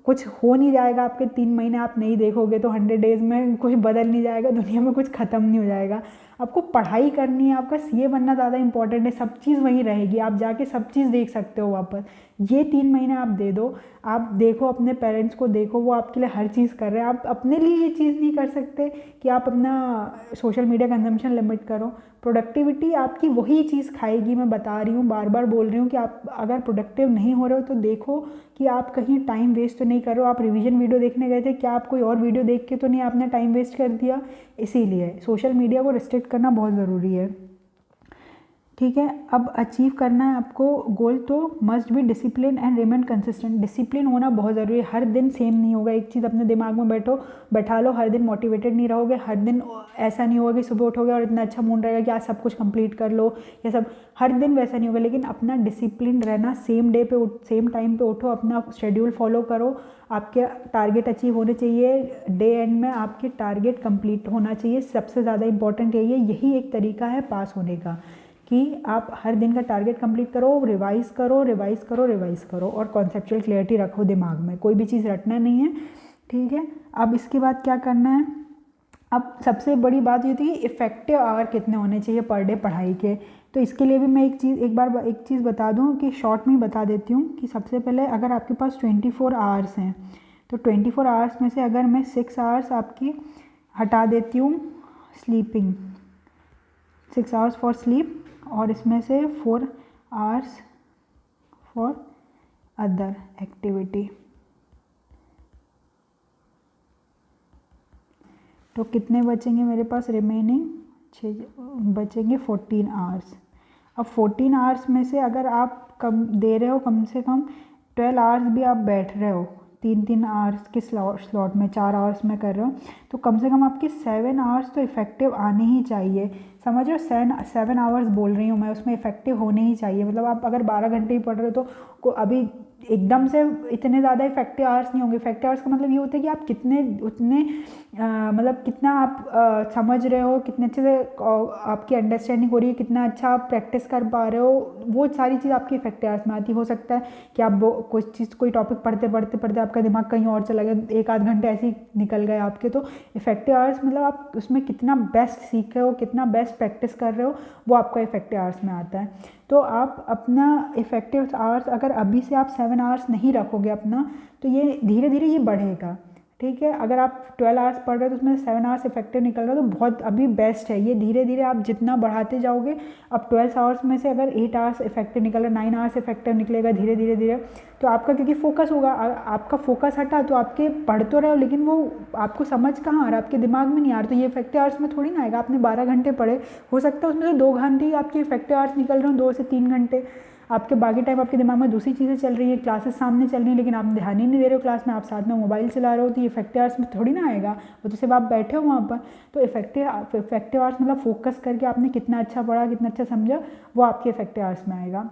कुछ हो नहीं जाएगा। आपके 3 महीने आप नहीं देखोगे तो 100 डेज़ में कुछ बदल नहीं जाएगा, दुनिया में कुछ ख़त्म नहीं हो जाएगा। आपको पढ़ाई करनी है, आपका CA बनना ज़्यादा इंपॉर्टेंट है। सब चीज़ वहीं रहेगी, आप जाके सब चीज़ देख सकते हो वापस। ये 3 महीने आप दे दो, आप देखो, अपने पेरेंट्स को देखो, वो आपके लिए हर चीज़ कर रहे हैं। आप अपने लिए ये चीज़ नहीं कर सकते कि आप अपना सोशल मीडिया कंजम्पशन लिमिट करो। प्रोडक्टिविटी आपकी वही चीज़ खाएगी। मैं बता रही हूँ, बार बार बोल रही हूँ कि आप अगर प्रोडक्टिव नहीं हो रहे हो तो देखो कि आप कहीं टाइम वेस्ट तो नहीं कर रहे हो। आप रिवीजन वीडियो देखने गए थे, क्या आप कोई और वीडियो देख के तो नहीं आपने टाइम वेस्ट कर दिया। इसीलिए सोशल मीडिया को रिस्ट्रिक्ट करना बहुत ज़रूरी है। ठीक है। अब अचीव करना है आपको गोल, तो must be discipline and remain consistent. Discipline होना बहुत ज़रूरी है। हर दिन सेम नहीं होगा, एक चीज़ अपने दिमाग में बैठा लो। हर दिन मोटिवेटेड नहीं रहोगे, हर दिन ऐसा नहीं होगा कि सुबह उठोगे और इतना अच्छा मूड रहेगा कि आज सब कुछ कंप्लीट कर लो, ये सब हर दिन वैसा नहीं होगा। लेकिन अपना डिसिप्लिन रहना, सेम डे पे सेम टाइम पे उठो, अपना शेड्यूल फॉलो करो। आपके टारगेट अचीव होने चाहिए, डे एंड में आपके टारगेट कंप्लीट होना चाहिए। सबसे ज़्यादा इंपॉर्टेंट यही है, यही एक तरीका है पास होने का, कि आप हर दिन का टारगेट कंप्लीट करो, रिवाइज करो, रिवाइज करो, रिवाइज करो, और कॉन्सेप्चुअल क्लियरिटी रखो दिमाग में। कोई भी चीज़ रटना नहीं है, ठीक है। अब इसके बाद क्या करना है, अब सबसे बड़ी बात ये थी कि इफ़ेक्टिव आवर कितने होने चाहिए पर डे पढ़ाई के। तो इसके लिए भी मैं एक चीज़ बता दूं, कि शॉर्ट में ही बता देती हूँ कि सबसे पहले अगर आपके पास 24 आवर्स हैं, तो 24 आवर्स में से अगर मैं 6 आवर्स आपकी हटा देती हूँ स्लीपिंग, 6 आवर्स फॉर स्लीप, और इसमें से 4 आवर्स फॉर अदर एक्टिविटी, तो कितने बचेंगे मेरे पास रिमेनिंग, 6 बचेंगे 14 आवर्स। अब 14 आवर्स में से अगर आप कम दे रहे हो, कम से कम 12 आवर्स भी आप बैठ रहे हो, 3-3 आवर्स के स्लॉट में 4 आवर्स में कर रहे हो, तो कम से कम आपके 7 आवर्स तो इफ़ेक्टिव आने ही चाहिए। समझ रहे हो, 7 आवर्स बोल रही हूँ मैं, उसमें इफ़ेक्टिव होने ही चाहिए। मतलब आप अगर 12 घंटे ही पढ़ रहे हो तो अभी एकदम से इतने ज़्यादा इफेक्टिव आवर्स नहीं होंगे। इफेक्टिव आवर्स का मतलब ये होता है कि आप मतलब कितना आप समझ रहे हो, कितने अच्छे से आपकी अंडरस्टैंडिंग हो रही है, कितना अच्छा आप प्रैक्टिस कर पा रहे हो, वो सारी चीज़ आपकी इफेक्टिव आवर्स में आती। हो सकता है कि आप कोई टॉपिक पढ़ते पढ़ते आपका दिमाग कहीं और चला गया, 1-8 घंटे ऐसे ही निकल गए आपके। तो इफेक्टिव आवर्स मतलब आप उसमें कितना बेस्ट सीख रहे हो, कितना बेस्ट प्रैक्टिस कर रहे हो, वो आपका इफेक्टिव आवर्स में आता है। तो आप अपना इफ़ेक्टिव आवर्स अगर अभी से आप 7 आवर्स नहीं रखोगे अपना, तो ये धीरे धीरे ये बढ़ेगा, ठीक है। अगर आप 12 आवर्स पढ़ रहे हो तो उसमें 7 आवर्स इफेक्टिव निकल रहा है, तो बहुत अभी बेस्ट है ये। धीरे धीरे आप जितना बढ़ाते जाओगे, अब 12 आवर्स में से अगर 8 आवर्स इफेक्टिव निकल रहा है, 9 आवर्स इफेक्टिव निकलेगा धीरे धीरे धीरे, तो आपका क्योंकि फोकस होगा, आपका फोकस हटा तो आपके पढ़ तो रहे हो, लेकिन वो आपको समझ कहाँ आ रहा है, आपके दिमाग में नहीं आ रहा। तो ये इफेक्टिव आवर्स में थोड़ी ना आएगा। आपने 12 घंटे पढ़े, हो सकता है उसमें से 2 घंटे ही आपके इफेक्टिव आवर्स निकल रहे हो, 2 से 3 घंटे। आपके बाकी टाइम आपके दिमाग में दूसरी चीज़ें चल रही है, क्लासेस सामने चल रही हैं, लेकिन आप ध्यान ही नहीं दे रहे हो क्लास में, आप साथ में मोबाइल चला रहे हो, तो ये इफेक्टिव आवर्स में थोड़ी ना आएगा। वो तो सिर्फ आप बैठे हो वहाँ पर। तो इफेक्टिव आवर्स मतलब फोकस करके आपने कितना अच्छा पढ़ा, कितना अच्छा समझा, वो आपके इफेक्टिव आवर्स में आएगा।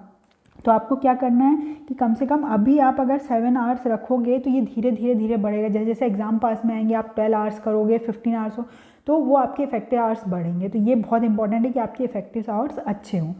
तो आपको क्या करना है कि कम से कम अभी आप अगर 7 आवर्स रखोगे, तो ये धीरे धीरे धीरे बढ़ेगा। जैसे जैसे एग्जाम पास में आएंगे, आप 12 आवर्स करोगे, 15 आवर्स हो, तो वो आपके इफेक्टिव आवर्स बढ़ेंगे। तो ये बहुत इंपॉर्टेंट है कि आपके इफेक्टिव आवर्स अच्छे हों,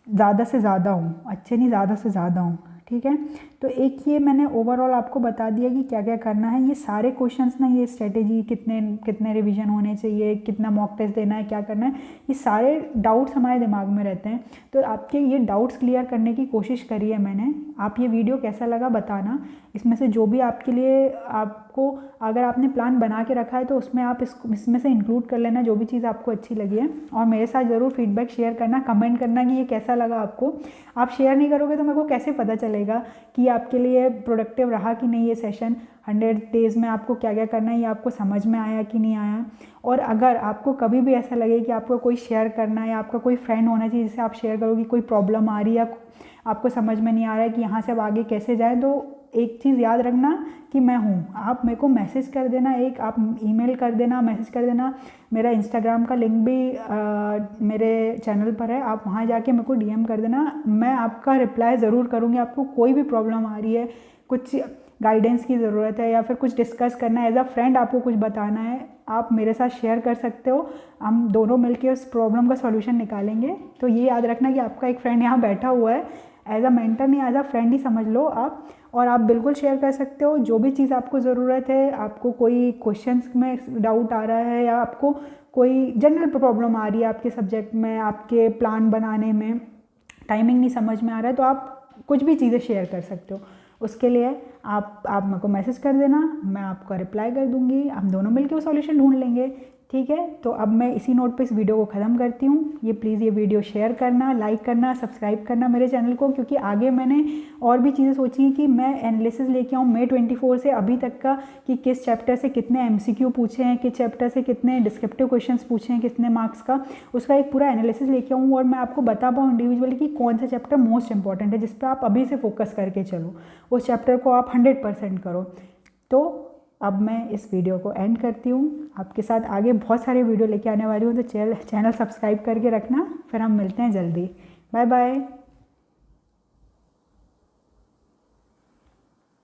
ज़्यादा से ज़्यादा हों, अच्छे नहीं ज़्यादा से ज़्यादा हों, ठीक है। तो एक ये मैंने ओवरऑल आपको बता दिया कि क्या क्या करना है। ये सारे क्वेश्चंस ना, ये स्ट्रेटेजी, कितने कितने रिवीजन होने चाहिए, कितना मॉक टेस्ट देना है, क्या करना है, ये सारे डाउट्स हमारे दिमाग में रहते हैं। तो आपके ये डाउट्स क्लियर करने की कोशिश करी है मैंने। आप ये वीडियो कैसा लगा बताना। इसमें से जो भी आपके लिए, आपको अगर आपने प्लान बना के रखा है तो उसमें आप इसमें से इंक्लूड कर लेना जो भी चीज़ आपको अच्छी लगी है, और मेरे साथ ज़रूर फीडबैक शेयर करना, कमेंट करना कि ये कैसा लगा आपको। आप शेयर नहीं करोगे तो मेरे को कैसे पता चलेगा कि आपके लिए प्रोडक्टिव रहा कि नहीं ये सेशन। 100 डेज़ में आपको क्या क्या करना है, ये आपको समझ में आया कि नहीं आया। और अगर आपको कभी भी ऐसा लगे कि आपको कोई शेयर करना है, या आपका कोई फ्रेंड होना चाहिए जिससे आप शेयर करो कि कोई प्रॉब्लम आ रही है, आपको समझ में नहीं आ रहा है कि यहाँ से अब आगे कैसे जाए, तो एक चीज़ याद रखना कि मैं हूँ। आप मेरे को मैसेज कर देना, आप ईमेल कर देना, मैसेज कर देना। मेरा इंस्टाग्राम का लिंक भी मेरे चैनल पर है, आप वहाँ जाके मेरे को डीएम कर देना। मैं आपका रिप्लाई ज़रूर करूँगी। आपको कोई भी प्रॉब्लम आ रही है, कुछ गाइडेंस की ज़रूरत है, या फिर कुछ डिस्कस करना है, एज अ फ्रेंड आपको कुछ बताना है, आप मेरे साथ शेयर कर सकते हो। हम दोनों मिलकर उस प्रॉब्लम का सॉल्यूशन निकालेंगे। तो ये याद रखना कि आपका एक फ्रेंड यहाँ बैठा हुआ है, एज अ मेंटर नहीं, एज अ फ्रेंड ही समझ लो आप। और आप बिल्कुल शेयर कर सकते हो जो भी चीज़ आपको ज़रूरत है। आपको कोई क्वेश्चंस में डाउट आ रहा है, या आपको कोई जनरल प्रॉब्लम आ रही है आपके सब्जेक्ट में, आपके प्लान बनाने में टाइमिंग नहीं समझ में आ रहा है, तो आप कुछ भी चीज़ें शेयर कर सकते हो। उसके लिए आप मेरे को मैसेज कर देना, मैं आपको रिप्लाई कर दूंगी, हम दोनों मिलकर वो सॉल्यूशन ढूंढ लेंगे। ठीक है, तो अब मैं इसी नोट पे इस वीडियो को ख़त्म करती हूँ। ये प्लीज़ ये वीडियो शेयर करना, लाइक करना, सब्सक्राइब करना मेरे चैनल को, क्योंकि आगे मैंने और भी चीज़ें सोची हैं कि मैं एनालिसिस लेके आऊँ May 24 से अभी तक का, कि किस चैप्टर से कितने MCQ पूछे हैं, किस चैप्टर से कितने डिस्क्रिप्टिव क्वेश्चंस पूछे हैं, कितने मार्क्स का, उसका एक पूरा एनालिसिस लेके आऊँ और मैं आपको बता पाऊँ इंडिविजुअली कि कौन सा चैप्टर मोस्ट इंपॉर्टेंट है, जिस पर आप अभी से फोकस करके चलो, उस चैप्टर को आप 100% करो। तो अब मैं इस वीडियो को एंड करती हूँ। आपके साथ आगे बहुत सारे वीडियो लेके आने वाली हूँ, तो चैनल सब्सक्राइब करके रखना। फिर हम मिलते हैं जल्दी। Bye bye.